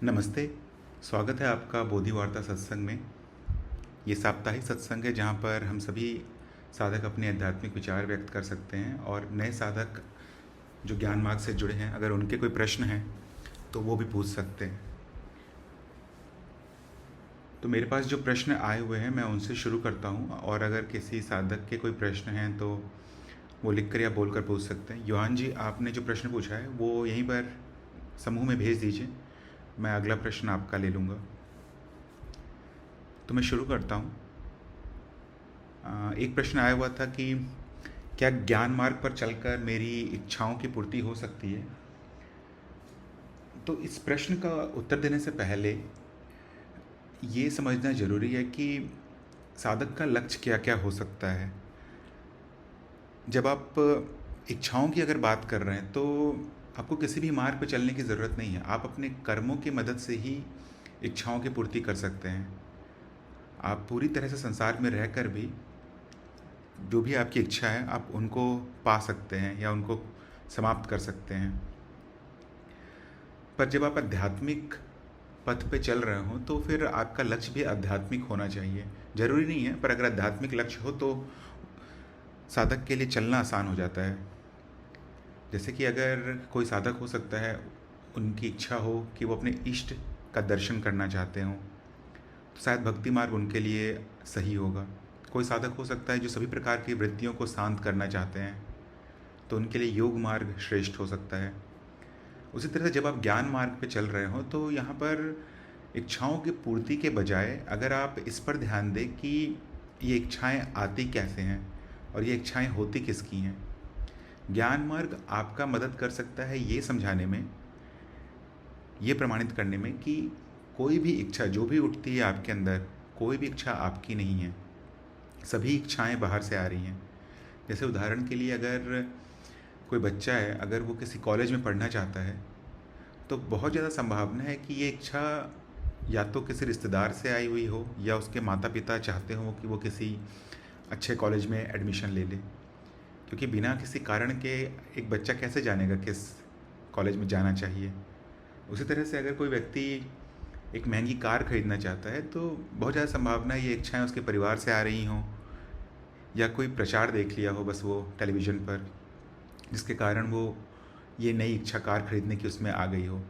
नमस्ते। स्वागत है आपका बोधि वार्ता सत्संग में। ये साप्ताहिक सत्संग है जहाँ पर हम सभी साधक अपने आध्यात्मिक विचार व्यक्त कर सकते हैं और नए साधक जो ज्ञान मार्ग से जुड़े हैं अगर उनके कोई प्रश्न हैं तो वो भी पूछ सकते हैं। तो मेरे पास जो प्रश्न आए हुए हैं मैं उनसे शुरू करता हूँ और अगर किसी साधक के कोई प्रश्न हैं तो वो लिख कर या बोल कर पूछ सकते हैं। योहान जी, आपने जो प्रश्न पूछा है वो यहीं पर समूह में भेज दीजिए, मैं अगला प्रश्न आपका ले लूँगा। तो मैं शुरू करता हूँ। एक प्रश्न आया हुआ था कि क्या ज्ञान मार्ग पर चलकर मेरी इच्छाओं की पूर्ति हो सकती है। तो इस प्रश्न का उत्तर देने से पहले ये समझना ज़रूरी है कि साधक का लक्ष्य क्या क्या हो सकता है। जब आप इच्छाओं की अगर बात कर रहे हैं तो आपको किसी भी मार्ग पर चलने की ज़रूरत नहीं है। आप अपने कर्मों की मदद से ही इच्छाओं की पूर्ति कर सकते हैं। आप पूरी तरह से संसार में रहकर भी जो भी आपकी इच्छा है आप उनको पा सकते हैं या उनको समाप्त कर सकते हैं। पर जब आप आध्यात्मिक पथ पे चल रहे हो तो फिर आपका लक्ष्य भी आध्यात्मिक होना चाहिए। ज़रूरी नहीं है, पर अगर आध्यात्मिक लक्ष्य हो तो साधक के लिए चलना आसान हो जाता है। जैसे कि अगर कोई साधक हो सकता है, उनकी इच्छा हो कि वो अपने इष्ट का दर्शन करना चाहते हों तो शायद भक्ति मार्ग उनके लिए सही होगा। कोई साधक हो सकता है जो सभी प्रकार की वृत्तियों को शांत करना चाहते हैं तो उनके लिए योग मार्ग श्रेष्ठ हो सकता है। उसी तरह से जब आप ज्ञान मार्ग पे चल रहे हो तो यहाँ पर इच्छाओं की पूर्ति के बजाय अगर आप इस पर ध्यान दें कि ये इच्छाएं आती कैसे हैं और ये इच्छाएं होती किसकी हैं। ज्ञान मार्ग आपका मदद कर सकता है ये समझाने में, ये प्रमाणित करने में कि कोई भी इच्छा जो भी उठती है आपके अंदर, कोई भी इच्छा आपकी नहीं है। सभी इच्छाएं बाहर से आ रही हैं। जैसे उदाहरण के लिए अगर कोई बच्चा है, अगर वो किसी कॉलेज में पढ़ना चाहता है तो बहुत ज़्यादा संभावना है कि ये इच्छा या तो किसी रिश्तेदार से आई हुई हो या उसके माता पिता चाहते हो कि वो किसी अच्छे कॉलेज में एडमिशन ले ले। क्योंकि बिना किसी कारण के एक बच्चा कैसे जानेगा किस कॉलेज में जाना चाहिए। उसी तरह से अगर कोई व्यक्ति एक महंगी कार खरीदना चाहता है तो बहुत ज़्यादा संभावना है ये इच्छाएं उसके परिवार से आ रही हों या कोई प्रचार देख लिया हो बस वो टेलीविज़न पर, जिसके कारण वो ये नई इच्छा कार खरीदने की उसमें आ गई हो।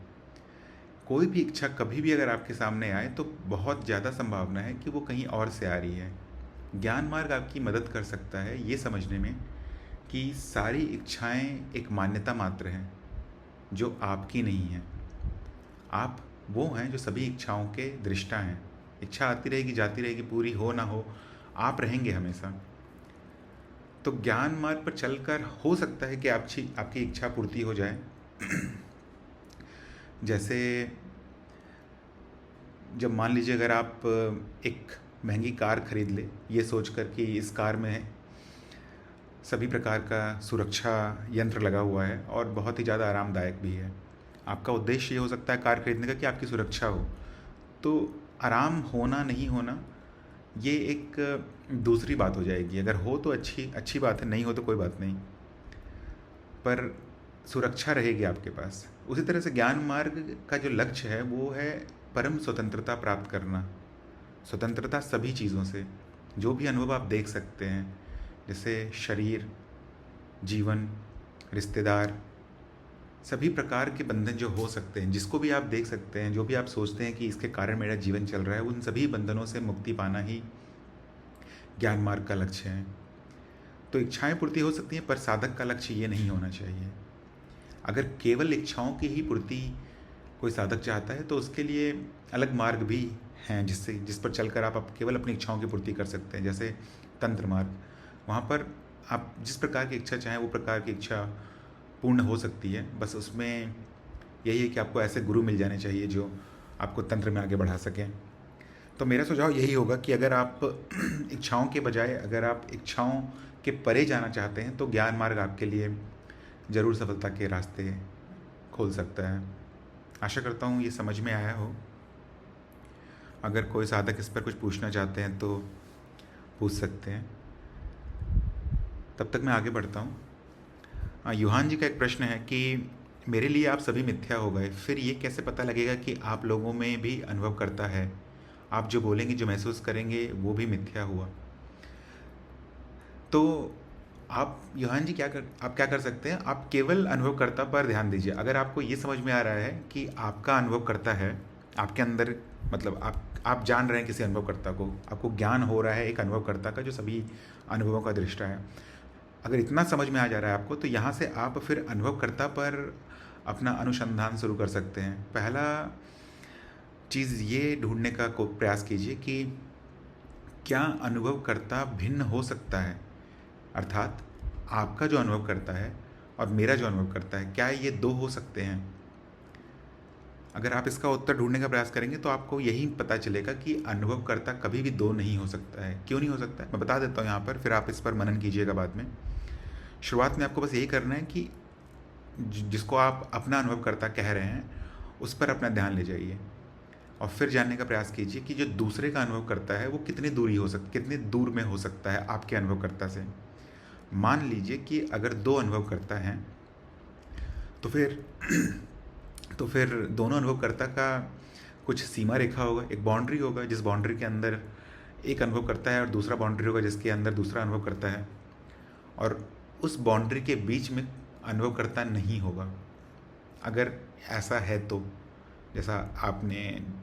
कोई भी इच्छा कभी भी अगर आपके सामने आए तो बहुत ज़्यादा संभावना है कि वो कहीं और से आ रही है। ज्ञान मार्ग आपकी मदद कर सकता है ये समझने में कि सारी इच्छाएं एक मान्यता मात्र हैं जो आपकी नहीं है। आप वो हैं जो सभी इच्छाओं के दृष्टा हैं। इच्छा आती रहेगी जाती रहेगी, पूरी हो ना हो आप रहेंगे हमेशा। तो ज्ञान मार्ग पर चलकर हो सकता है कि आपकी इच्छा पूर्ति हो जाए। जैसे जब मान लीजिए अगर आप एक महंगी कार खरीद ले ये सोचकर कि इस कार में सभी प्रकार का सुरक्षा यंत्र लगा हुआ है और बहुत ही ज़्यादा आरामदायक भी है। आपका उद्देश्य ये हो सकता है कार खरीदने का कि आपकी सुरक्षा हो। तो आराम होना नहीं होना ये एक दूसरी बात हो जाएगी। अगर हो तो अच्छी अच्छी बात है, नहीं हो तो कोई बात नहीं, पर सुरक्षा रहेगी आपके पास। उसी तरह से ज्ञान मार्ग का जो लक्ष्य है वो है परम स्वतंत्रता प्राप्त करना। स्वतंत्रता सभी चीज़ों से, जो भी अनुभव आप देख सकते हैं, जैसे शरीर, जीवन, रिश्तेदार, सभी प्रकार के बंधन जो हो सकते हैं, जिसको भी आप देख सकते हैं, जो भी आप सोचते हैं कि इसके कारण मेरा जीवन चल रहा है, उन सभी बंधनों से मुक्ति पाना ही ज्ञान मार्ग का लक्ष्य है। तो इच्छाएं पूर्ति हो सकती हैं पर साधक का लक्ष्य ये नहीं होना चाहिए। अगर केवल इच्छाओं की ही पूर्ति कोई साधक चाहता है तो उसके लिए अलग मार्ग भी हैं जिस पर चलकर आप केवल अपनी इच्छाओं की पूर्ति कर सकते हैं। जैसे तंत्र मार्ग, वहाँ पर आप जिस प्रकार की इच्छा चाहें वो प्रकार की इच्छा पूर्ण हो सकती है। बस उसमें यही है कि आपको ऐसे गुरु मिल जाने चाहिए जो आपको तंत्र में आगे बढ़ा सकें। तो मेरा सुझाव यही होगा कि अगर आप इच्छाओं के बजाय अगर आप इच्छाओं के परे जाना चाहते हैं तो ज्ञान मार्ग आपके लिए ज़रूर सफलता के रास्ते खोल सकता है। आशा करता हूँ ये समझ में आया हो। अगर कोई साधक इस पर कुछ पूछना चाहते हैं तो पूछ सकते हैं। तब तक मैं आगे बढ़ता हूँ। युहान जी का एक प्रश्न है कि मेरे लिए आप सभी मिथ्या हो गए, फिर ये कैसे पता लगेगा कि आप लोगों में भी अनुभव करता है? आप जो बोलेंगे, जो महसूस करेंगे, वो भी मिथ्या हुआ। तो आप योहान जी आप क्या कर सकते हैं, आप केवल अनुभवकर्ता पर ध्यान दीजिए। अगर आपको ये समझ में आ रहा है कि आपका अनुभवकर्ता है आपके अंदर, मतलब आप जान रहे हैं किसी अनुभवकर्ता को, आपको ज्ञान हो रहा है एक अनुभवकर्ता का जो सभी अनुभवों का दृष्टा है, अगर इतना समझ में आ जा रहा है आपको, तो यहाँ से आप फिर अनुभवकर्ता पर अपना अनुसंधान शुरू कर सकते हैं। पहला चीज़ ये ढूंढने का प्रयास कीजिए कि क्या अनुभवकर्ता भिन्न हो सकता है, अर्थात आपका जो अनुभव करता है और मेरा जो अनुभव करता है, क्या ये दो हो सकते हैं? अगर आप इसका उत्तर ढूंढने का प्रयास करेंगे तो आपको यही पता चलेगा कि अनुभवकर्ता कभी भी दो नहीं हो सकता है। क्यों नहीं हो सकता है, मैं बता देता हूँ यहाँ पर, फिर आप इस पर मनन कीजिएगा बाद में। शुरुआत में आपको बस यही करना है कि जिसको आप अपना अनुभवकर्ता कह रहे हैं उस पर अपना ध्यान ले जाइए और फिर जानने का प्रयास कीजिए कि जो दूसरे का अनुभव करता है वो कितनी दूर में हो सकता है आपके अनुभवकर्ता से। मान लीजिए कि अगर दो अनुभवकर्ता हैं तो फिर दोनों अनुभवकर्ता का कुछ सीमा रेखा होगा, एक बाउंड्री होगा जिस बाउंड्री के अंदर एक अनुभव करता है और दूसरा बाउंड्री होगा जिसके अंदर दूसरा अनुभव करता है, और उस बाउंड्री के बीच में अनुभवकर्ता नहीं होगा। अगर ऐसा है तो, जैसा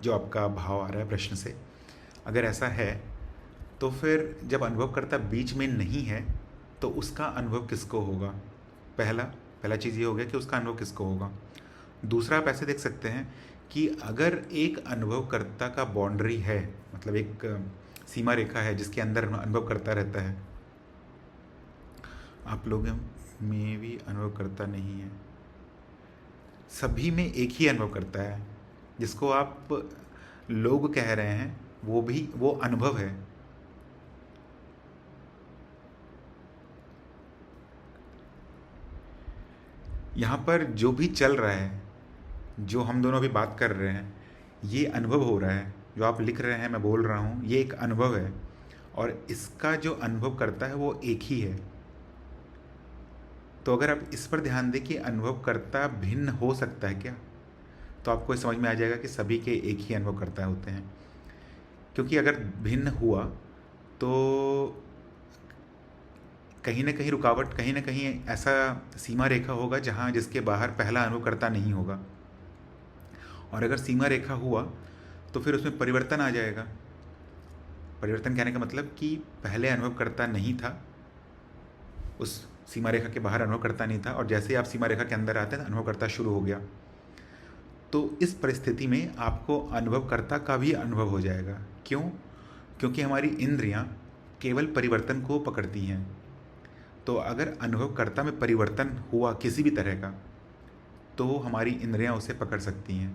जो आपका भाव आ रहा है प्रश्न से, अगर ऐसा है तो फिर जब अनुभवकर्ता बीच में नहीं है तो उसका अनुभव किसको होगा? पहला चीज़ ये हो गया कि उसका अनुभव किसको होगा। दूसरा, आप ऐसे देख सकते हैं कि अगर एक अनुभवकर्ता का बाउंड्री है, मतलब एक सीमा रेखा है जिसके अंदर अनुभव करता रहता है, आप लोगों में भी अनुभव करता नहीं है, सभी में एक ही अनुभव करता है। जिसको आप लोग कह रहे हैं वो अनुभव है। यहाँ पर जो भी चल रहा है, जो हम दोनों अभी बात कर रहे हैं, ये अनुभव हो रहा है। जो आप लिख रहे हैं, मैं बोल रहा हूँ, ये एक अनुभव है और इसका जो अनुभव करता है वो एक ही है। तो अगर आप इस पर ध्यान दें कि अनुभवकर्ता भिन्न हो सकता है क्या, तो आपको समझ में आ जाएगा कि सभी के एक ही अनुभवकर्ता होते हैं। क्योंकि अगर भिन्न हुआ तो कहीं ना कहीं रुकावट, कहीं ना कहीं ऐसा सीमा रेखा होगा जिसके बाहर पहला अनुभवकर्ता नहीं होगा। और अगर सीमा रेखा हुआ तो फिर उसमें परिवर्तन आ जाएगा। परिवर्तन कहने का मतलब कि पहले अनुभवकर्ता नहीं था, उस सीमा रेखा के बाहर अनुभवकर्ता नहीं था, और जैसे ही आप सीमा रेखा के अंदर आते हैं अनुभवकर्ता शुरू हो गया। तो इस परिस्थिति में आपको अनुभवकर्ता का भी अनुभव हो जाएगा। क्यों? क्योंकि हमारी इंद्रियां केवल परिवर्तन को पकड़ती हैं। तो अगर अनुभवकर्ता में परिवर्तन हुआ किसी भी तरह का तो हमारी इंद्रियां उसे पकड़ सकती हैं,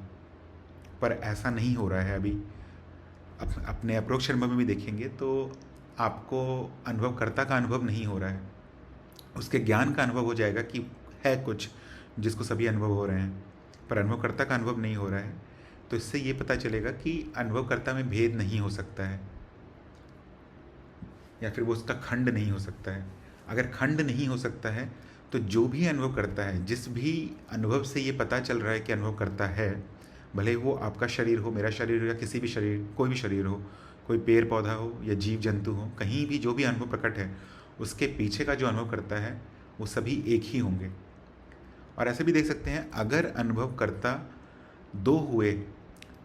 पर ऐसा नहीं हो रहा है अभी। अपने अप्रोक्ष अनुभव में भी देखेंगे तो आपको अनुभवकर्ता का अनुभव नहीं हो रहा है, उसके ज्ञान का अनुभव हो जाएगा कि है कुछ जिसको सभी अनुभव हो रहे हैं, पर अनुभवकर्ता का अनुभव नहीं हो रहा है। तो इससे ये पता चलेगा कि अनुभवकर्ता में भेद नहीं हो सकता है, या फिर वो उसका खंड नहीं हो सकता है। अगर खंड नहीं हो सकता है तो जो भी अनुभव करता है, जिस भी अनुभव से ये पता चल रहा है कि अनुभव करता है, भले वो आपका शरीर हो, मेरा शरीर हो, या किसी भी शरीर, कोई भी शरीर हो, कोई पेड़ पौधा हो या जीव जंतु हो, कहीं भी जो भी अनुभव प्रकट है उसके पीछे का जो अनुभव करता है वो सभी एक ही होंगे। और ऐसे भी देख सकते हैं, अगर अनुभवकर्ता दो हुए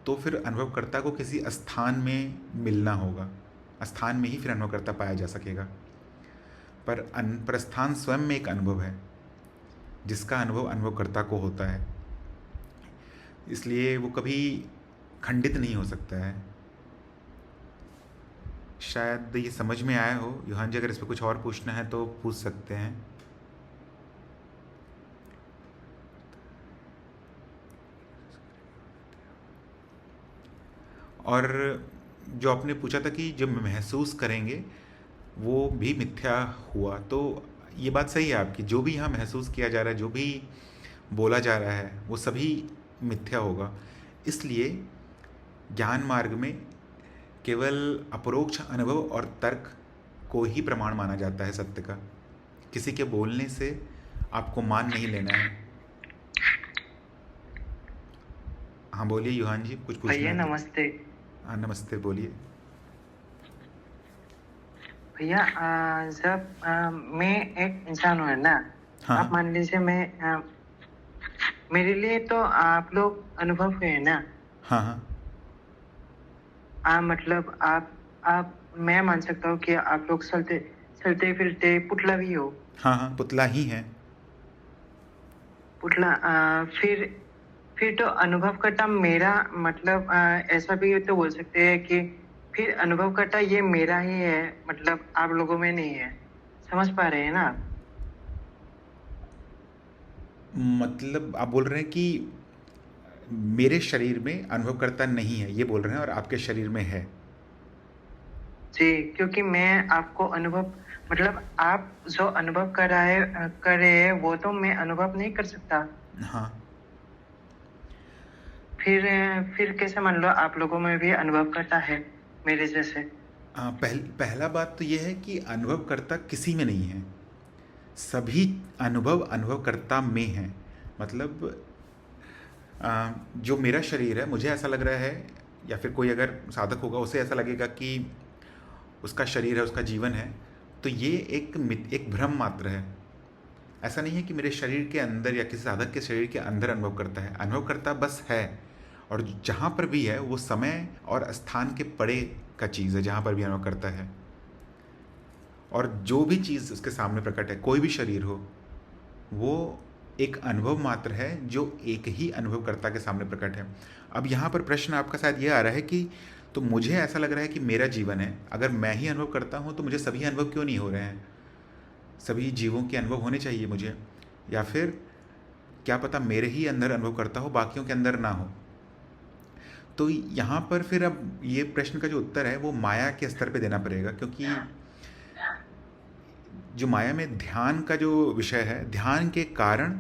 तो फिर अनुभवकर्ता को किसी स्थान में मिलना होगा, स्थान में ही फिर अनुभवकर्ता पाया जा सकेगा। पर स्थान स्वयं में एक अनुभव है जिसका अनुभव अनुभवकर्ता को होता है, इसलिए वो कभी खंडित नहीं हो सकता है। शायद ये समझ में आया हो। योहान जी, अगर इस पर कुछ और पूछना है तो पूछ सकते हैं। और जो आपने पूछा था कि जो महसूस करेंगे वो भी मिथ्या हुआ, तो ये बात सही है आपकी। जो भी यहाँ महसूस किया जा रहा है, जो भी बोला जा रहा है, वो सभी मिथ्या होगा। इसलिए ज्ञान मार्ग में केवल अपरोक्ष अनुभव और तर्क को ही प्रमाण माना जाता है सत्य का। किसी के बोलने से आपको मान नहीं लेना है। हाँ बोलिए युहान जी, कुछ पूछना भैया है तो। नमस्ते। हाँ नमस्ते, बोलिए। भैया जब मैं एक इंसान हूँ है ना। हाँ आप हाँ मान लीजिए मेरे लिए तो आप लोग अनुभव हुए हैं ना। हाँ हाँ मतलब आप मैं मान सकता हूँ कि आप लोग चलते चलते फिरते पुतला भी हो। हाँ हाँ, पुतला ही है। पुतला फिर तो अनुभव करता मेरा मतलब ऐसा भी तो बोल सकते हैं कि फिर अनुभव करता ये मेरा ही है, मतलब आप लोगों में नहीं है। समझ पा रहे हैं ना आप? मतलब आप बोल रहे हैं कि मेरे शरीर में अनुभवकर्ता नहीं है, ये बोल रहे हैं, और आपके शरीर में है। जी, क्योंकि मैं आपको अनुभव मतलब आप जो अनुभव कर रहे हैं वो तो मैं अनुभव नहीं कर सकता। हाँ। फिर कैसे मान लो आप लोगों में भी अनुभव करता है मेरे जैसे। पहला बात तो ये है कि अनुभवकर्ता किसी में नहीं है, सभी अनुभव अनुभवकर्ता में है। मतलब जो मेरा शरीर है, मुझे ऐसा लग रहा है, या फिर कोई अगर साधक होगा उसे ऐसा लगेगा कि उसका शरीर है, उसका जीवन है, तो ये एक भ्रम मात्र है। ऐसा नहीं है कि मेरे शरीर के अंदर या किसी साधक के शरीर के अंदर अनुभव करता है। अनुभव करता बस है, और जहाँ पर भी है वो समय और स्थान के परे का चीज़ है, जहाँ पर भी अनुभव करता है। और जो भी चीज़ उसके सामने प्रकट है, कोई भी शरीर हो, वो एक अनुभव मात्र है जो एक ही अनुभवकर्ता के सामने प्रकट है। अब यहाँ पर प्रश्न आपका शायद ये आ रहा है कि तो मुझे ऐसा लग रहा है कि मेरा जीवन है, अगर मैं ही अनुभव करता हूँ तो मुझे सभी अनुभव क्यों नहीं हो रहे हैं? सभी जीवों के अनुभव होने चाहिए मुझे, या फिर क्या पता मेरे ही अंदर अनुभव करता हो, बाकियों के अंदर ना हो। तो यहाँ पर फिर अब ये प्रश्न का जो उत्तर है वो माया के स्तर पे देना पड़ेगा, क्योंकि जो माया में ध्यान का जो विषय है, ध्यान के कारण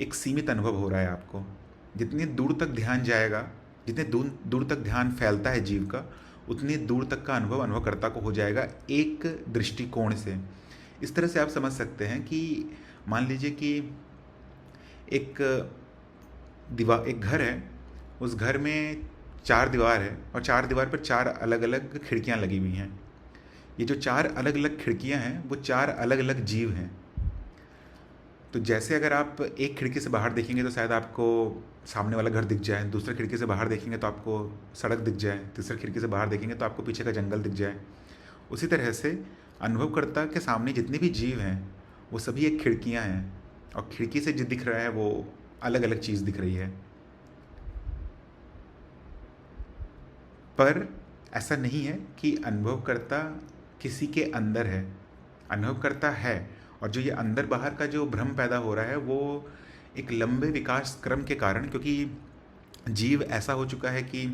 एक सीमित अनुभव हो रहा है आपको। जितनी दूर तक ध्यान जाएगा, जितने दूर दूर तक ध्यान फैलता है जीव का, उतनी दूर तक का अनुभव अनुभवकर्ता को हो जाएगा एक दृष्टिकोण से। इस तरह से आप समझ सकते हैं कि मान लीजिए कि एक एक घर है, उस घर में चार दीवार है, और चार दीवार पर चार अलग अलग खिड़कियां लगी हुई हैं। ये जो चार अलग अलग खिड़कियां हैं वो चार अलग अलग जीव हैं। तो जैसे अगर आप एक खिड़की से बाहर देखेंगे तो शायद आपको सामने वाला घर दिख जाए, दूसरे खिड़की से बाहर देखेंगे तो आपको सड़क दिख जाए, तीसरे खिड़की से बाहर देखेंगे तो आपको पीछे का जंगल दिख जाए। उसी तरह से अनुभवकर्ता के सामने जितने भी जीव हैं वो सभी एक खिड़कियां हैं, और खिड़की से जो दिख रहा है वो अलग अलग चीज़ दिख रही है। पर ऐसा नहीं है कि अनुभवकर्ता किसी के अंदर है। अनुभवकर्ता है, और जो ये अंदर बाहर का जो भ्रम पैदा हो रहा है वो एक लंबे विकास क्रम के कारण, क्योंकि जीव ऐसा हो चुका है कि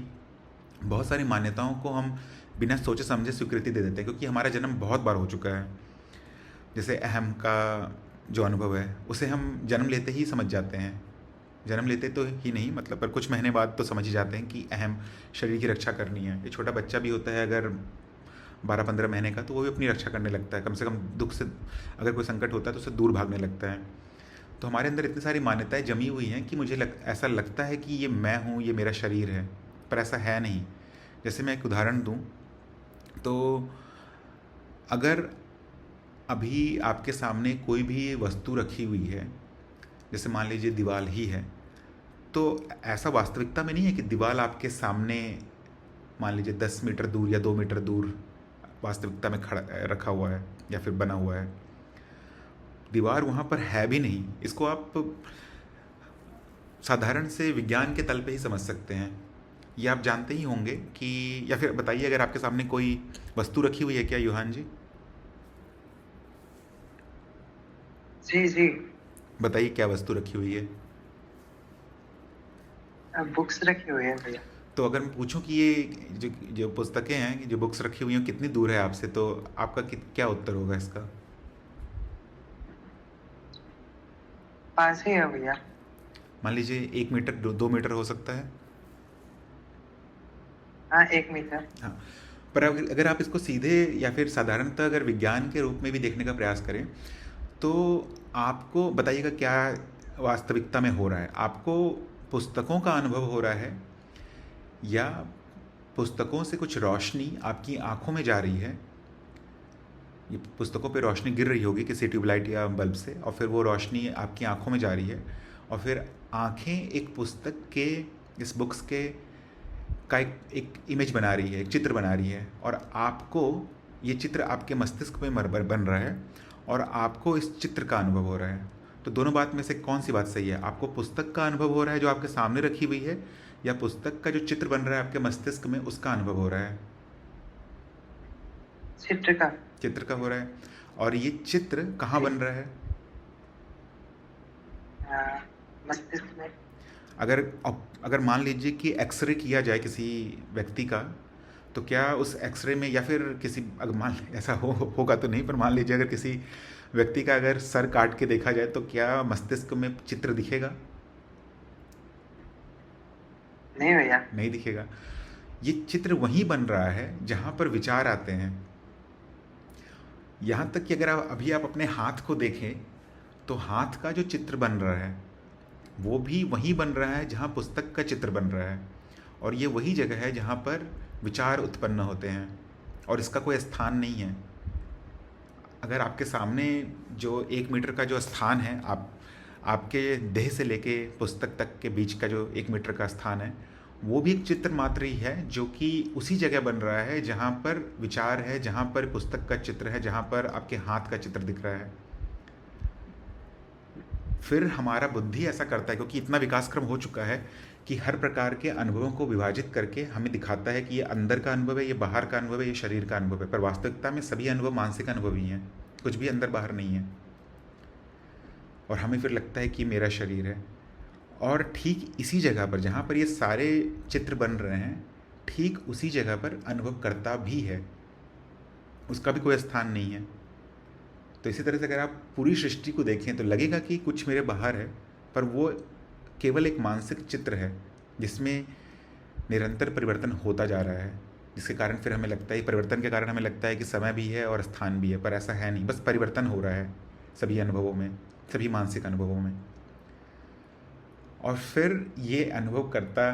बहुत सारी मान्यताओं को हम बिना सोचे समझे स्वीकृति दे देते हैं, क्योंकि हमारा जन्म बहुत बार हो चुका है। जैसे अहम का जो अनुभव है उसे हम जन्म लेते ही समझ जाते हैं। जन्म लेते तो ही नहीं, मतलब पर कुछ महीने बाद तो समझ ही जाते हैं कि अहम शरीर की रक्षा करनी है। ये छोटा बच्चा भी होता है अगर 12-15 महीने का, तो वो भी अपनी रक्षा करने लगता है, कम से कम दुख से अगर कोई संकट होता है तो उससे दूर भागने लगता है। तो हमारे अंदर इतनी सारी मान्यताएं जमी हुई हैं कि ऐसा लगता है कि ये मैं हूँ, ये मेरा शरीर है, पर ऐसा है नहीं। जैसे मैं एक उदाहरण दूँ तो अगर अभी आपके सामने कोई भी वस्तु रखी हुई है, जैसे मान लीजिए दीवार ही है, तो ऐसा वास्तविकता में नहीं है कि दीवार आपके सामने मान लीजिए 10 मीटर दूर या 2 मीटर दूर वास्तविकता में खड़ा रखा हुआ है या फिर बना हुआ है। दीवार वहाँ पर है भी नहीं। इसको आप साधारण से विज्ञान के तल पे ही समझ सकते हैं। ये आप जानते ही होंगे कि, या फिर बताइए अगर आपके सामने कोई वस्तु रखी हुई है क्या युहान जी? जी जी। बताइए क्या वस्तु रखी हुई है। बुक्स रखी हुई है भैया। तो अगर मैं पूछूं कि ये जो जो पुस्तकें हैं, जो बुक्स रखी हुई हैं, कितनी दूर है आपसे, तो आपका क्या उत्तर होगा इसका? पास ही है भैया। मान लीजिए 1 मीटर, 2 मीटर हो सकता है। हाँ, 1 मीटर। हाँ। पर अगर आप इसको सीधे या फिर साधारणतः अगर विज्ञान के रूप में भी देखने का प्रयास करें, तो आपको बताइएगा क्या वास्तविकता में हो रहा है। आपको पुस्तकों का अनुभव हो रहा है, या पुस्तकों से कुछ रोशनी आपकी आंखों में जा रही है, ये पुस्तकों पे रोशनी गिर रही होगी किसी ट्यूबलाइट या बल्ब से, और फिर वो रोशनी आपकी आंखों में जा रही है, और फिर आंखें एक पुस्तक के, इस बुक्स के का एक इमेज बना रही है, एक चित्र बना रही है, और आपको ये चित्र आपके मस्तिष्क में बन रहा है और आपको इस चित्र का अनुभव हो रहा है। तो दोनों बात में से कौन सी बात सही है? आपको पुस्तक का अनुभव हो रहा है जो आपके सामने रखी हुई है, या पुस्तक का जो चित्र बन रहा है आपके मस्तिष्क में उसका अनुभव हो रहा है? चित्र का। चित्र का हो रहा है। और ये चित्र कहाँ बन रहा है? मस्तिष्क में। अगर अगर मान लीजिए कि एक्सरे किया जाए किसी व्यक्ति का, तो क्या उस एक्सरे में, या फिर किसी, अगर मान ऐसा होगा तो नहीं, पर मान लीजिए अगर किसी व्यक्ति का अगर सर काट के देखा जाए तो क्या मस्तिष्क में चित्र दिखेगा? नहीं भैया। नहीं दिखेगा। ये चित्र वहीं बन रहा है जहाँ पर विचार आते हैं। यहाँ तक कि अगर आप अपने हाथ को देखें तो हाथ का जो चित्र बन रहा है वो भी वहीं बन रहा है जहाँ पुस्तक का चित्र बन रहा है, और ये वही जगह है जहाँ पर विचार उत्पन्न होते हैं, और इसका कोई स्थान नहीं है। अगर आपके सामने जो 1 मीटर का जो स्थान है, आपके देह से लेके पुस्तक तक के बीच का जो 1 मीटर का स्थान है, वो भी एक चित्र मात्र ही है, जो कि उसी जगह बन रहा है जहाँ पर विचार है, जहाँ पर पुस्तक का चित्र है, जहाँ पर आपके हाथ का चित्र दिख रहा है। फिर हमारा बुद्धि ऐसा करता है, क्योंकि इतना विकासक्रम हो चुका है कि हर प्रकार के अनुभवों को विभाजित करके हमें दिखाता है कि ये अंदर का अनुभव है, ये बाहर का अनुभव है, ये शरीर का अनुभव है। पर वास्तविकता में सभी अनुभव मानसिक अनुभव ही हैं, कुछ भी अंदर बाहर नहीं है। और हमें फिर लगता है कि मेरा शरीर है। और ठीक इसी जगह पर जहाँ पर ये सारे चित्र बन रहे हैं, ठीक उसी जगह पर अनुभवकर्ता भी है, उसका भी कोई स्थान नहीं है। तो इसी तरह से अगर आप पूरी सृष्टि को देखें तो लगेगा कि कुछ मेरे बाहर है, पर वो केवल एक मानसिक चित्र है जिसमें निरंतर परिवर्तन होता जा रहा है, जिसके कारण फिर हमें लगता है, परिवर्तन के कारण हमें लगता है कि समय भी है और स्थान भी है, पर ऐसा है नहीं। बस परिवर्तन हो रहा है सभी अनुभवों में, सभी मानसिक अनुभवों में। और फिर ये अनुभवकर्ता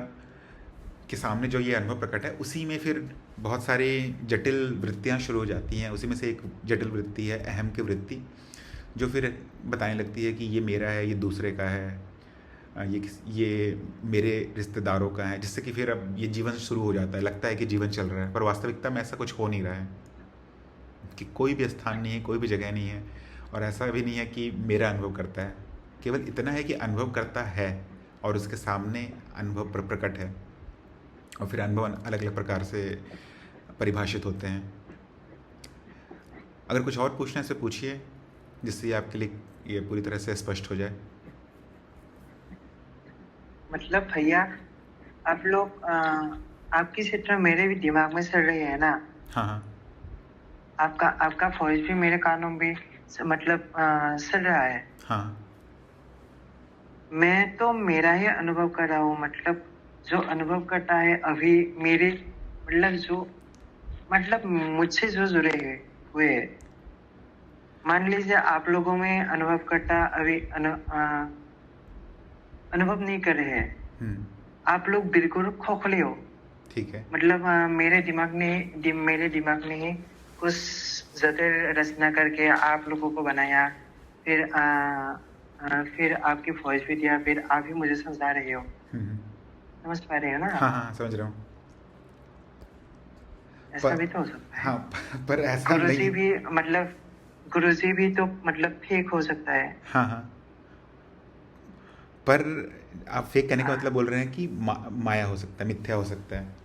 के सामने जो ये अनुभव प्रकट है, उसी में फिर बहुत सारी जटिल वृत्तियाँ शुरू हो जाती हैं। उसी में से एक जटिल वृत्ति है अहम की वृत्ति, जो फिर बताने लगती है कि ये मेरा है, ये दूसरे का है, ये मेरे रिश्तेदारों का है, जिससे कि फिर अब ये जीवन शुरू हो जाता है। लगता है कि जीवन चल रहा है, पर वास्तविकता में ऐसा कुछ हो नहीं रहा है, कि कोई भी स्थान नहीं है, कोई भी जगह नहीं है, और ऐसा भी नहीं है कि मेरा अनुभव करता है। केवल इतना है कि अनुभव करता है और उसके सामने अनुभव प्रकट है, और फिर अनुभव अलग अलग प्रकार से परिभाषित होते हैं। अगर कुछ और पूछना है तो पूछिए, जिससे आपके लिए ये पूरी तरह से स्पष्ट हो जाए। मतलब भैया, आप लोग आपकी चित्र मेरे भी दिमाग में चल रही है ना? हाँ हाँ। आपका वॉइस भी मेरे कानों में मतलब चल रहा है। हाँ। मैं तो मेरा ही अनुभव कर रहा हूँ, मतलब जो अनुभव करता है अभी मेरे, मतलब जो, मतलब मुझसे जो जुड़े हुए हैं। मान लीजिए आप लोगों में अनुभव करता अभी अनुभव नहीं कर रहे हैं। आप लोग बिल्कुल खोखले हो। ठीक है। मतलब मेरे दिमाग ने ही कुछ जटिल रचना करके आप लोगों को बनाया, फिर आपकी वॉइस भी दिया, फिर आप ही मुझे समझा रहे हो। समझ पा रहे हो ना? हाँ हाँ, समझ रहा हूँ। ऐसा भी तो हो सकता है। हाँ, पर ऐसा गुरुजी भी, मतलब गुरुजी भी तो मतलब फेक हो सकता है। हाँ हाँ, पर आप फेक कहने का मतलब बोल रहे हैं कि माया हो सकता है, मिथ्या हो सकता है।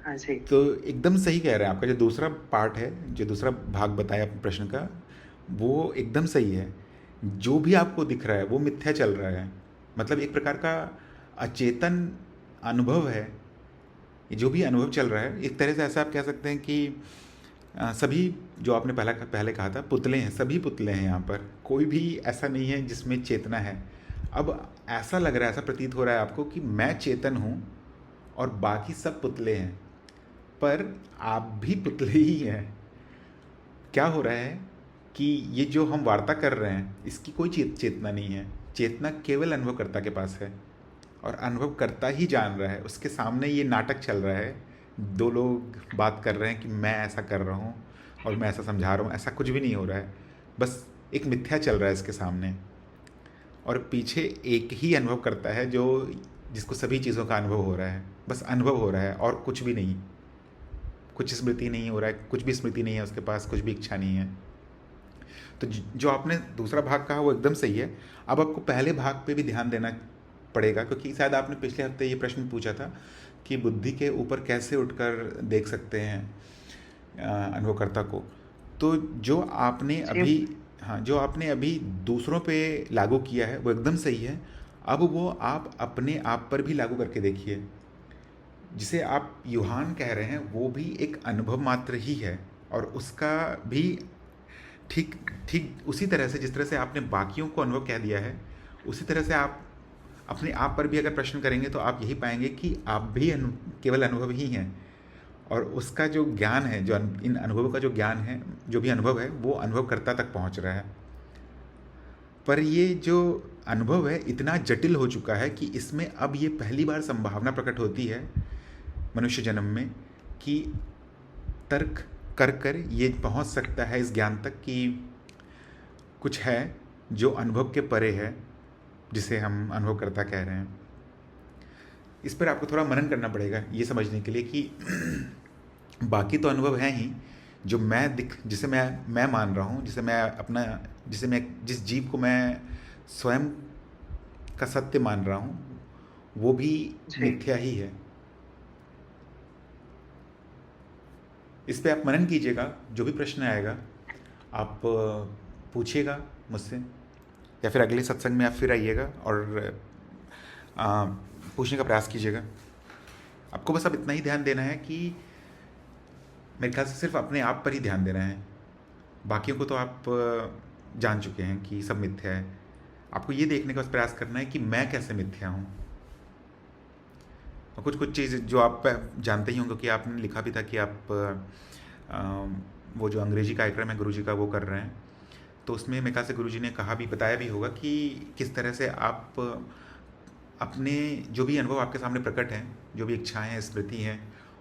हाँ जी। तो एकदम सही कह रहे हैं। आपका जो दूसरा पार्ट है, जो दूसरा भाग बताया प्रश्न का, वो एकदम सही है। जो भी आपको दिख रहा है वो मिथ्या चल रहा है, मतलब एक प्रकार का अचेतन अनुभव है। ये जो भी अनुभव चल रहा है, एक तरह से ऐसा आप कह सकते हैं कि सभी, जो आपने पहले कहा था, पुतले हैं, सभी पुतले हैं। यहाँ पर कोई भी ऐसा नहीं है जिसमें चेतना है। अब ऐसा लग रहा है, ऐसा प्रतीत हो रहा है आपको कि मैं चेतन हूँ और बाकी सब पुतले हैं, पर आप भी पुतले ही हैं। क्या हो रहा है कि ये जो हम वार्ता कर रहे हैं, इसकी कोई चेतना नहीं है। चेतना केवल अनुभवकर्ता के पास है, और अनुभव करता ही जान रहा है। उसके सामने ये नाटक चल रहा है, दो लोग बात कर रहे हैं कि मैं ऐसा कर रहा हूँ और मैं ऐसा समझा रहा हूँ, ऐसा कुछ भी नहीं हो रहा है। बस एक मिथ्या चल रहा है इसके सामने, और पीछे एक ही अनुभव करता है जो जिसको सभी चीज़ों का अनुभव हो रहा है। बस अनुभव हो रहा है और कुछ भी नहीं, कुछ स्मृति नहीं हो रहा है, कुछ भी स्मृति नहीं है उसके पास, कुछ भी इच्छा नहीं है। तो जो आपने दूसरा भाग कहा वो एकदम सही है। अब आपको पहले भाग पे भी ध्यान देना पड़ेगा, क्योंकि शायद आपने पिछले हफ्ते ये प्रश्न पूछा था कि बुद्धि के ऊपर कैसे उठकर देख सकते हैं अनुभवकर्ता को। तो जो आपने जी अभी, हाँ, जो आपने अभी दूसरों पे लागू किया है वो एकदम सही है। अब वो आप अपने आप पर भी लागू करके देखिए। जिसे आप युहान कह रहे हैं वो भी एक अनुभव मात्र ही है, और उसका भी ठीक ठीक उसी तरह से जिस तरह से आपने बाकियों को अनुभव कह दिया है, उसी तरह से आप अपने आप पर भी अगर प्रश्न करेंगे तो आप यही पाएंगे कि आप भी केवल अनुभव ही हैं। और उसका जो ज्ञान है, जो इन अनुभवों का जो ज्ञान है, जो भी अनुभव है, वो अनुभवकर्ता तक पहुंच रहा है। पर ये जो अनुभव है इतना जटिल हो चुका है कि इसमें अब ये पहली बार संभावना प्रकट होती है मनुष्य जन्म में कि तर्क कर कर ये पहुंच सकता है इस ज्ञान तक कि कुछ है जो अनुभव के परे है, जिसे हम अनुभवकर्ता कह रहे हैं। इस पर आपको थोड़ा मनन करना पड़ेगा ये समझने के लिए कि बाकी तो अनुभव हैं ही, जो जिसे मैं मान रहा हूँ, जिसे मैं जिस जीव को मैं स्वयं का सत्य मान रहा हूँ, वो भी जी मिथ्या ही है। इस पे आप मनन कीजिएगा। जो भी प्रश्न आएगा आप पूछिएगा मुझसे, या फिर अगले सत्संग में आप फिर आइएगा और पूछने का प्रयास कीजिएगा। आपको बस अब इतना ही ध्यान देना है कि मेरे ख्याल से सिर्फ अपने आप पर ही ध्यान देना है। बाकियों को तो आप जान चुके हैं कि सब मिथ्या है। आपको ये देखने का बस प्रयास करना है कि मैं कैसे मिथ्या हूँ। और कुछ चीज़ जो आप जानते ही होंगे कि आपने लिखा भी था कि आप वो जो अंग्रेजी कार्यक्रम है गुरुजी का वो कर रहे हैं, तो उसमें मेरे ख्याल से गुरुजी ने कहा भी, बताया भी होगा कि किस तरह से आप अपने जो भी अनुभव आपके सामने प्रकट हैं, जो भी इच्छाएं हैं, स्मृति हैं,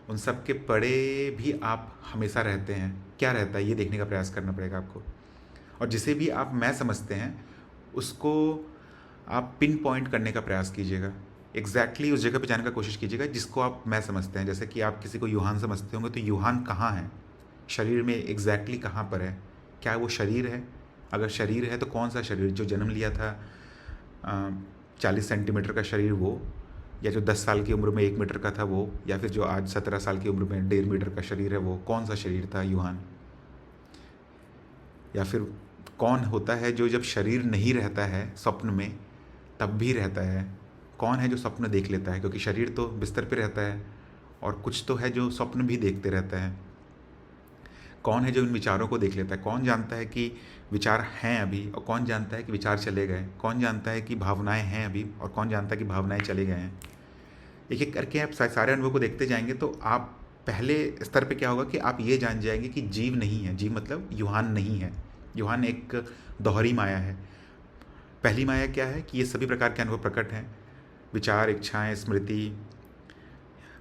उन सब के पड़े भी आप हमेशा रहते हैं। क्या रहता है ये देखने का प्रयास करना पड़ेगा आपको। और जिसे भी आप मैं समझते हैं उसको आप पिन पॉइंट करने का प्रयास कीजिएगा। एग्जैक्टली उस जगह पे जाने का कोशिश कीजिएगा जिसको आप मैं समझते हैं। जैसे कि आप किसी को यूहान समझते होंगे, तो यूहान कहाँ है शरीर में, एग्जैक्टली कहाँ पर है? क्या वो शरीर है? अगर शरीर है तो कौन सा शरीर? जो जन्म लिया था 40 सेंटीमीटर का शरीर वो, या जो 10 साल की उम्र में 1 मीटर का था वो, या फिर जो आज 17 साल की उम्र में 1.5 मीटर का शरीर है वो? कौन सा शरीर था यूहान? या फिर कौन होता है जो जब शरीर नहीं रहता है स्वप्न में तब भी रहता है? कौन है जो स्वप्न देख लेता है? क्योंकि शरीर तो बिस्तर पे रहता है, और कुछ तो है जो स्वप्न भी देखते रहता है। कौन है जो इन विचारों को देख लेता है? कौन जानता है कि विचार हैं अभी, और कौन जानता है कि विचार चले गए? कौन जानता है कि भावनाएं हैं अभी, और कौन जानता है कि भावनाएं चले गए हैं? एक एक करके आप सारे अनुभव को देखते जाएंगे तो आप पहले स्तर पे क्या होगा कि आप ये जान जाएंगे कि जीव नहीं है। जीव मतलब यूहान नहीं है। यूहान एक दोहरी माया है। पहली माया क्या है कि ये सभी प्रकार के अनुभव प्रकट हैं, विचार, इच्छाएं, स्मृति,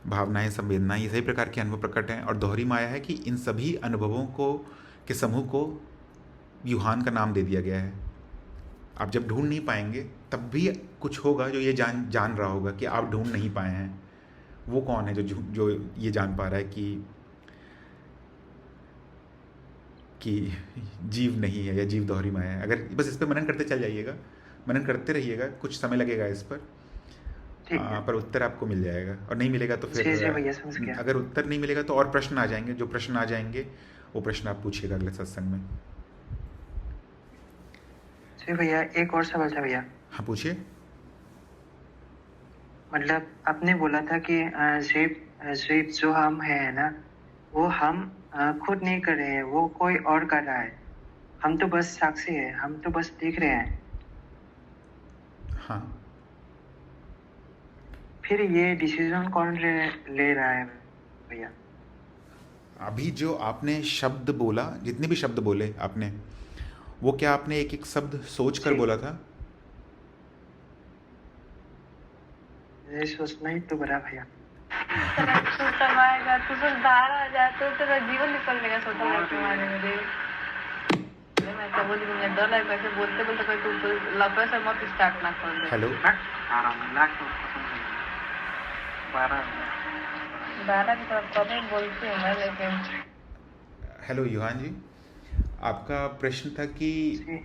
भावनाएं, संवेदनाएं, ये सभी प्रकार के अनुभव प्रकट हैं। और दोहरी माया है कि इन सभी अनुभवों को के समूह को यूहान का नाम दे दिया गया है। आप जब ढूंढ नहीं पाएंगे तब भी कुछ होगा जो ये जान रहा होगा कि आप ढूंढ नहीं पाए हैं। वो कौन है जो ये जान पा रहा है कि जीव नहीं है या जीव दोहरी माया है? अगर बस इस पर मनन करते चल जाइएगा, मनन करते रहिएगा, कुछ समय लगेगा इस पर, ठीक है। पर उत्तर आपको मिल जाएगा। और नहीं मिलेगा तो फिर जी भैया, समझ गया। अगर उत्तर नहीं मिलेगा तो और प्रश्न आ जाएंगे। जो प्रश्न आ जाएंगे वो प्रश्न आप पूछिएगा अगले सत्संग में। जी भैया, एक और सवाल था भैया। हाँ, पूछिए। मतलब आपने बोला था कि जीव जो हम है ना, वो हम खुद नहीं कर रहे हैं, वो कोई और कर रहा है। हम तो बस साक्षी है, हम तो बस देख रहे हैं। हाँ, फिर ये डिसीजन कौन ले रहा है भैया? अभी जो आपने शब्द बोला, जितने भी शब्द बोले आपने, वो क्या आपने एक एक शब्द सोच कर जी बोला था? ये सोचना ही तो बड़ा भैया। तेरा छोटा आएगा तू बस बाहर आ जा तो तेरा जीवन निकल जाएगा छोटा भाई के मारे में रे। अरे मैं क्या बोली मुझे डर लग कैसे बोलते बोलते कोई तू लपे से मत स्टार्ट ना कर दे। हेलो। 12 की तरफ कभी बोलती हूँ मैं लेकिन हेलो युहान जी, आपका प्रश्न था कि जी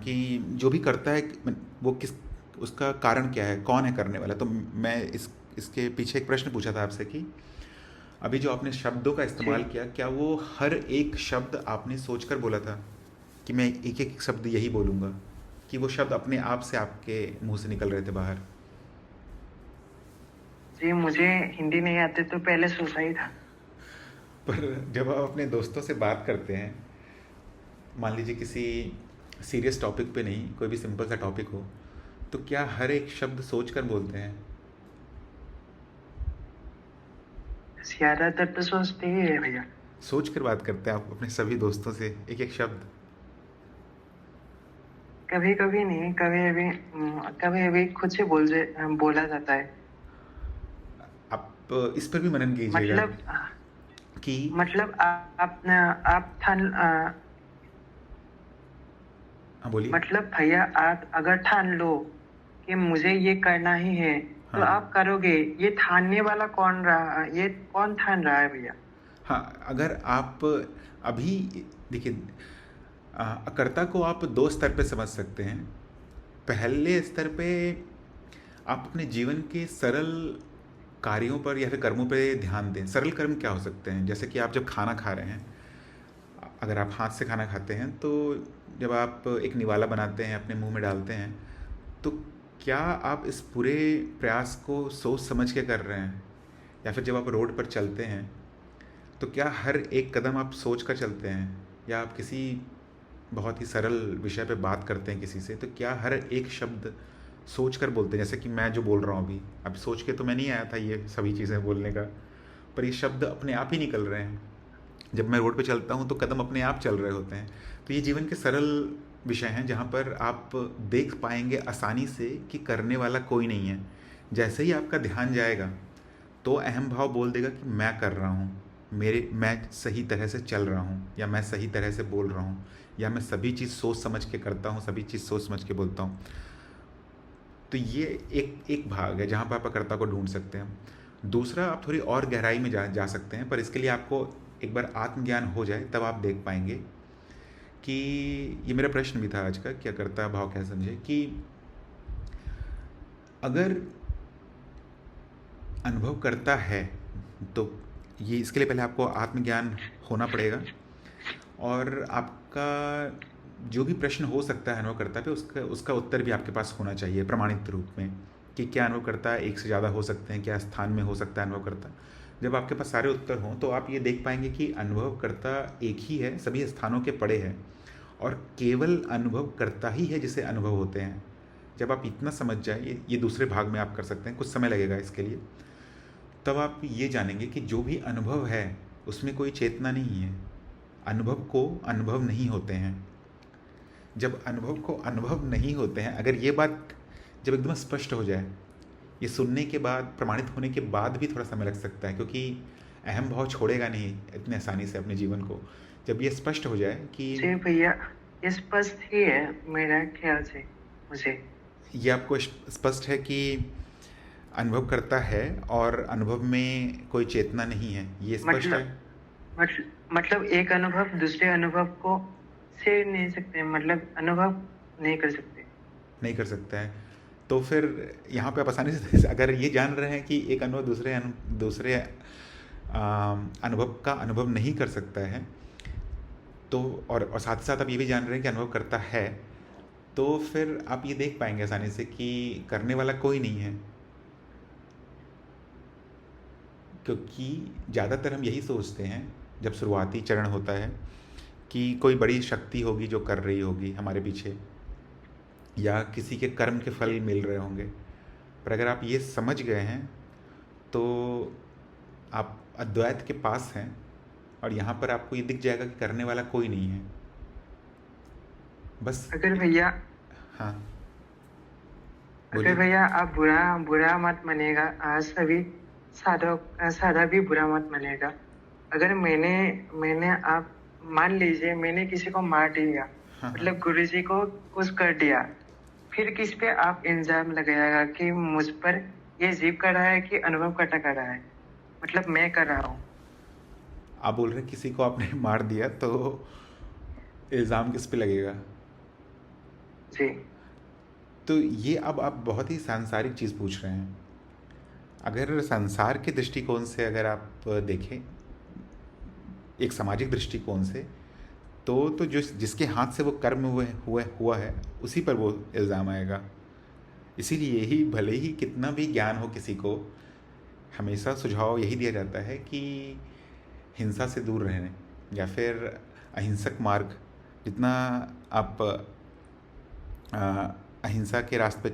कि जो भी करता है वो किस उसका कारण क्या है, कौन है करने वाला। तो मैं इसके पीछे एक प्रश्न पूछा था आपसे कि अभी जो आपने शब्दों का इस्तेमाल जी किया, क्या वो हर एक शब्द आपने सोचकर बोला था कि मैं एक एक शब्द यही बोलूँगा, कि वो शब्द अपने आप से आपके मुंह से निकल रहे थे बाहर? जी, मुझे हिंदी नहीं आते तो पहले सोचा ही था। पर जब आप अपने दोस्तों से बात करते हैं, मान लीजिए किसी सीरियस टॉपिक पे नहीं, कोई भी सिंपल सा टॉपिक हो, तो क्या हर एक शब्द सोचकर बोलते हैं? ज्यादातर तो सोचते ही है भैया। सोचकर बात करते हैं आप अपने सभी दोस्तों से एक एक शब्द? कभी कभी नहीं, कभी अभी खुद से बोला जाता है। आप इस पर भी मनन कीजिएगा मतलब कि मतलब आप हाँ बोलिए। मतलब भैया आप अगर ठान लो कि मुझे ये करना ही है तो हाँ आप करोगे। ये ठानने वाला कौन रहा, ये कौन ठान रहा है भैया? हाँ, अगर आप अभी देखिए, कर्ता को आप दो स्तर पे समझ सकते हैं। पहले स्तर पे आप अपने जीवन के सरल कार्यों पर या फिर कर्मों पे ध्यान दें। सरल कर्म क्या हो सकते हैं? जैसे कि आप जब खाना खा रहे हैं, अगर आप हाथ से खाना खाते हैं तो जब आप एक निवाला बनाते हैं, अपने मुंह में डालते हैं, तो क्या आप इस पूरे प्रयास को सोच समझ के कर रहे हैं? या फिर जब आप रोड पर चलते हैं तो क्या हर एक कदम आप सोच कर चलते हैं? या आप किसी बहुत ही सरल विषय पे बात करते हैं किसी से, तो क्या हर एक शब्द सोच कर बोलते हैं? जैसे कि मैं जो बोल रहा हूँ अभी सोच के तो मैं नहीं आया था ये सभी चीज़ें बोलने का, पर ये शब्द अपने आप ही निकल रहे हैं। जब मैं रोड पे चलता हूँ तो कदम अपने आप चल रहे होते हैं। तो ये जीवन के सरल विषय हैं जहाँ पर आप देख पाएंगे आसानी से कि करने वाला कोई नहीं है। जैसे ही आपका ध्यान जाएगा तो अहम भाव बोल देगा कि मैं कर रहा हूँ, मैं सही तरह से चल रहा हूँ, या मैं सही तरह से बोल रहा हूँ, या मैं सभी चीज़ सोच समझ के करता हूँ, सभी चीज़ सोच समझ के बोलता हूँ। तो ये एक भाग है जहाँ पर आप कर्ता को ढूंढ सकते हैं। दूसरा, आप थोड़ी और गहराई में जा सकते हैं, पर इसके लिए आपको एक बार आत्मज्ञान हो जाए तब आप देख पाएंगे कि ये मेरा प्रश्न भी था आज का, क्या कर्ता भाव क्या समझे, कि अगर अनुभव करता है तो ये इसके लिए पहले आपको आत्मज्ञान होना पड़ेगा, और आपका जो भी प्रश्न हो सकता है अनुभव करता पे उसका उत्तर भी आपके पास होना चाहिए प्रमाणित रूप में, कि क्या अनुभव करता एक से ज़्यादा हो सकते हैं, क्या स्थान में हो सकता है अनुभव करता। जब आपके पास सारे उत्तर हों तो आप ये देख पाएंगे कि अनुभव करता एक ही है, सभी स्थानों के पड़े हैं, और केवल अनुभव करता ही है जिसे अनुभव होते हैं। जब आप इतना समझ जाए, ये दूसरे भाग में आप कर सकते हैं, कुछ समय लगेगा इसके लिए, तब आप ये जानेंगे कि जो भी अनुभव है उसमें कोई चेतना नहीं है। अनुभव को अनुभव नहीं होते हैं। जब अनुभव को अनुभव नहीं होते हैं, अगर ये बात जब एकदम स्पष्ट हो जाए, ये सुनने के बाद, प्रमाणित होने के बाद भी थोड़ा समय लग सकता है, क्योंकि अहम भाव छोड़ेगा नहीं इतने आसानी से अपने जीवन को। जब ये स्पष्ट हो जाए कि जी भैया, स्पष्ट ही है मेरा ख्याल से। मुझे ये आपको स्पष्ट है कि अनुभव करता है और अनुभव में कोई चेतना नहीं है, ये स्पष्ट है? मतलब एक अनुभव दूसरे अनुभव को से नहीं सकते, मतलब अनुभव नहीं कर सकते। नहीं कर सकता है। तो फिर यहाँ पे आप आसानी से अगर ये जान रहे हैं कि एक अनुभव दूसरे अनुभव का अनुभव नहीं कर सकता है, तो और साथ ही साथ आप ये भी जान रहे हैं कि अनुभव करता है, तो फिर आप ये देख पाएंगे आसानी से कि करने वाला कोई नहीं है। क्योंकि ज़्यादातर हम यही सोचते हैं जब शुरुआती चरण होता है कि कोई बड़ी शक्ति होगी जो कर रही होगी हमारे पीछे, या किसी के कर्म के फल मिल रहे होंगे। पर अगर आप ये समझ गए हैं तो आप अद्वैत के पास हैं, और यहाँ पर आपको ये दिख जाएगा कि करने वाला कोई नहीं है। बस अगर भैया हाँ अगर बोलिए। भैया आप बुरा बुरा मत मानिएगा, सभी साधक भी बुरा मत मानिएगा। अगर मैंने आप मान लीजिए मैंने किसी को मार दिया, हाँ हाँ। मतलब गुरुजी को कुछ कर दिया, फिर किस पे आप इल्जाम लगाएगा कि मुझ पर ये जीव कर रहा है कि अनुभव करता कर रहा है, मतलब मैं कर रहा हूँ। आप बोल रहे हैं किसी को आपने मार दिया तो इल्ज़ाम किस पे लगेगा? जी तो ये अब आप बहुत ही सांसारिक चीज़ पूछ रहे हैं। अगर संसार के दृष्टिकोण से अगर आप देखें, एक सामाजिक दृष्टिकोण से, तो जो जिसके हाथ से वो कर्म हुआ है उसी पर वो इल्ज़ाम आएगा। इसीलिए ही भले ही कितना भी ज्ञान हो किसी को, हमेशा सुझाव यही दिया जाता है कि हिंसा से दूर रहने, या फिर अहिंसक मार्ग, जितना आप अहिंसा के रास्ते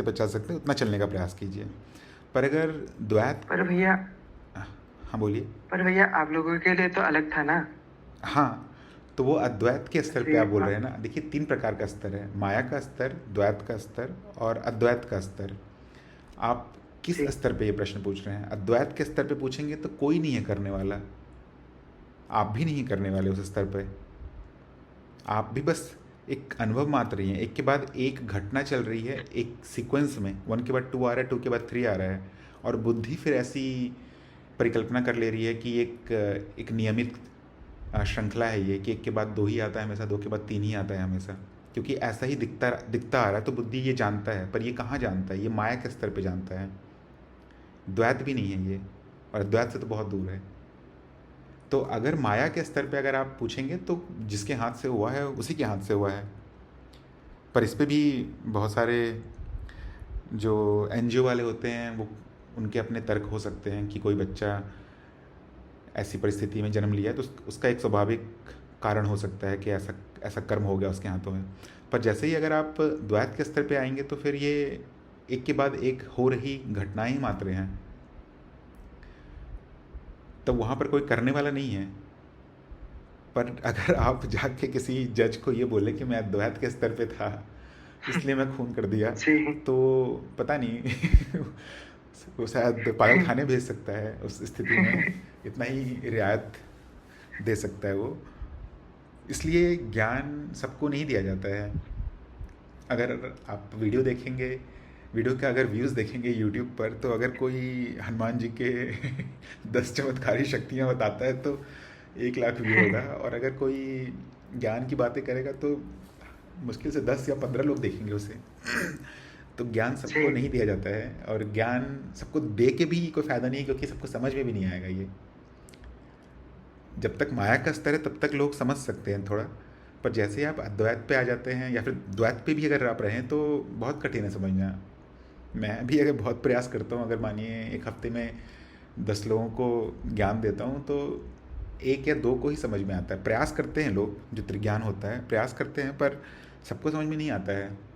पर चल सकते हैं उतना चलने का प्रयास कीजिए। पर अगर द्वैत, पर भैया हाँ बोलिए। पर भैया आप लोगों के लिए तो अलग था ना। हाँ, तो वो अद्वैत के स्तर पे जी आप बोल रहे हैं ना। देखिए 3 प्रकार का स्तर है, माया का स्तर, द्वैत का स्तर और अद्वैत का स्तर। आप किस जी स्तर पे ये प्रश्न पूछ रहे हैं? अद्वैत के स्तर पे पूछेंगे तो कोई नहीं है करने वाला, आप भी नहीं करने वाले उस स्तर पे। आप भी बस एक अनुभव मात्र ही हैं, एक के बाद एक घटना चल रही है, एक सीक्वेंस में 1 के बाद 2 आ रहा है, 2 के बाद 3 आ रहा है, और बुद्धि फिर ऐसी परिकल्पना कर ले रही है कि एक नियमित श्रृंखला है ये, कि 1 के बाद 2 ही आता है हमेशा, 2 के बाद 3 ही आता है हमेशा, क्योंकि ऐसा ही दिखता आ रहा है। तो बुद्धि ये जानता है, पर ये कहाँ जानता है? ये माया के स्तर पे जानता है। द्वैत भी नहीं है ये, और द्वैत से तो बहुत दूर है। तो अगर माया के स्तर पे अगर आप पूछेंगे तो जिसके हाथ से हुआ है उसी के हाथ से हुआ है। पर इस पे भी बहुत सारे जो एनजीओ वाले होते हैं वो, उनके अपने तर्क हो सकते हैं कि कोई बच्चा ऐसी परिस्थिति में जन्म लिया है तो उसका एक स्वाभाविक कारण हो सकता है कि ऐसा ऐसा कर्म हो गया उसके हाथों में। पर जैसे ही अगर आप द्वैत के स्तर पे आएंगे तो फिर ये एक के बाद एक हो रही घटनाएं ही मात्र हैं, तब वहाँ पर कोई करने वाला नहीं है। पर अगर आप जाके किसी जज को ये बोले कि मैं अद्वैत के स्तर पे था इसलिए मैं खून कर दिया, जी तो पता नहीं वो शायद पागल खाने भेज सकता है उस स्थिति में, इतना ही रियायत दे सकता है वो। इसलिए ज्ञान सबको नहीं दिया जाता है। अगर आप वीडियो देखेंगे, वीडियो के अगर व्यूज़ देखेंगे यूट्यूब पर, तो अगर कोई हनुमान जी के 10 चमत्कारी शक्तियाँ बताता है तो 1 लाख व्यू होगा, और अगर कोई ज्ञान की बातें करेगा तो मुश्किल से 10 या 15 लोग देखेंगे उसे। तो ज्ञान सबको जी नहीं दिया जाता है, और ज्ञान सबको दे के भी कोई फ़ायदा नहीं है, क्योंकि सबको समझ में भी नहीं आएगा ये। जब तक माया का स्तर है तब तक लोग समझ सकते हैं थोड़ा, पर जैसे ही आप अद्वैत पे आ जाते हैं, या फिर द्वैत पे भी अगर आप रहें, तो बहुत कठिन है समझना। मैं भी अगर बहुत प्रयास करता हूँ, अगर मानिए 1 हफ्ते में 10 लोगों को ज्ञान देता हूँ तो 1 या 2 को ही समझ में आता है। प्रयास करते हैं लोग, जो त्रिज्ञान होता है प्रयास करते हैं, पर सबको समझ में नहीं आता है।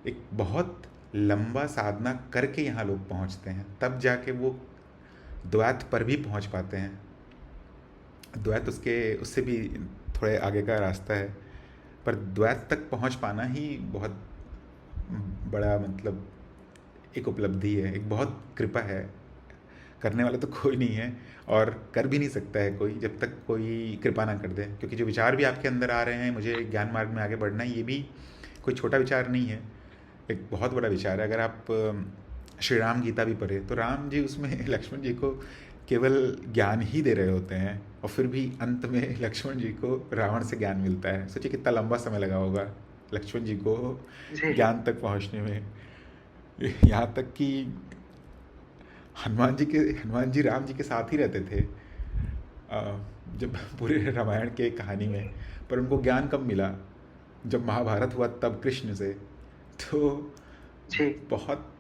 एक बहुत लंबा साधना करके यहाँ लोग पहुँचते हैं, तब जाके वो द्वैत पर भी पहुँच पाते हैं। द्वैत उससे भी थोड़े आगे का रास्ता है, पर द्वैत तक पहुँच पाना ही बहुत बड़ा, मतलब एक उपलब्धि है, एक बहुत कृपा है। करने वाला तो कोई नहीं है, और कर भी नहीं सकता है कोई, जब तक कोई कृपा ना कर दे। क्योंकि जो विचार भी आपके अंदर आ रहे हैं, मुझे ज्ञान मार्ग में आगे बढ़ना है, ये भी कोई छोटा विचार नहीं है, एक बहुत बड़ा विचार है। अगर आप श्री राम गीता भी पढ़े तो राम जी उसमें लक्ष्मण जी को केवल ज्ञान ही दे रहे होते हैं, और फिर भी अंत में लक्ष्मण जी को रावण से ज्ञान मिलता है। सोचिए कितना लंबा समय लगा होगा लक्ष्मण जी को जी ज्ञान तक पहुंचने में। यहाँ तक कि हनुमान जी राम जी के साथ ही रहते थे जब पूरे रामायण के कहानी में, पर उनको ज्ञान कब मिला? जब महाभारत हुआ तब कृष्ण से। तो जी बहुत,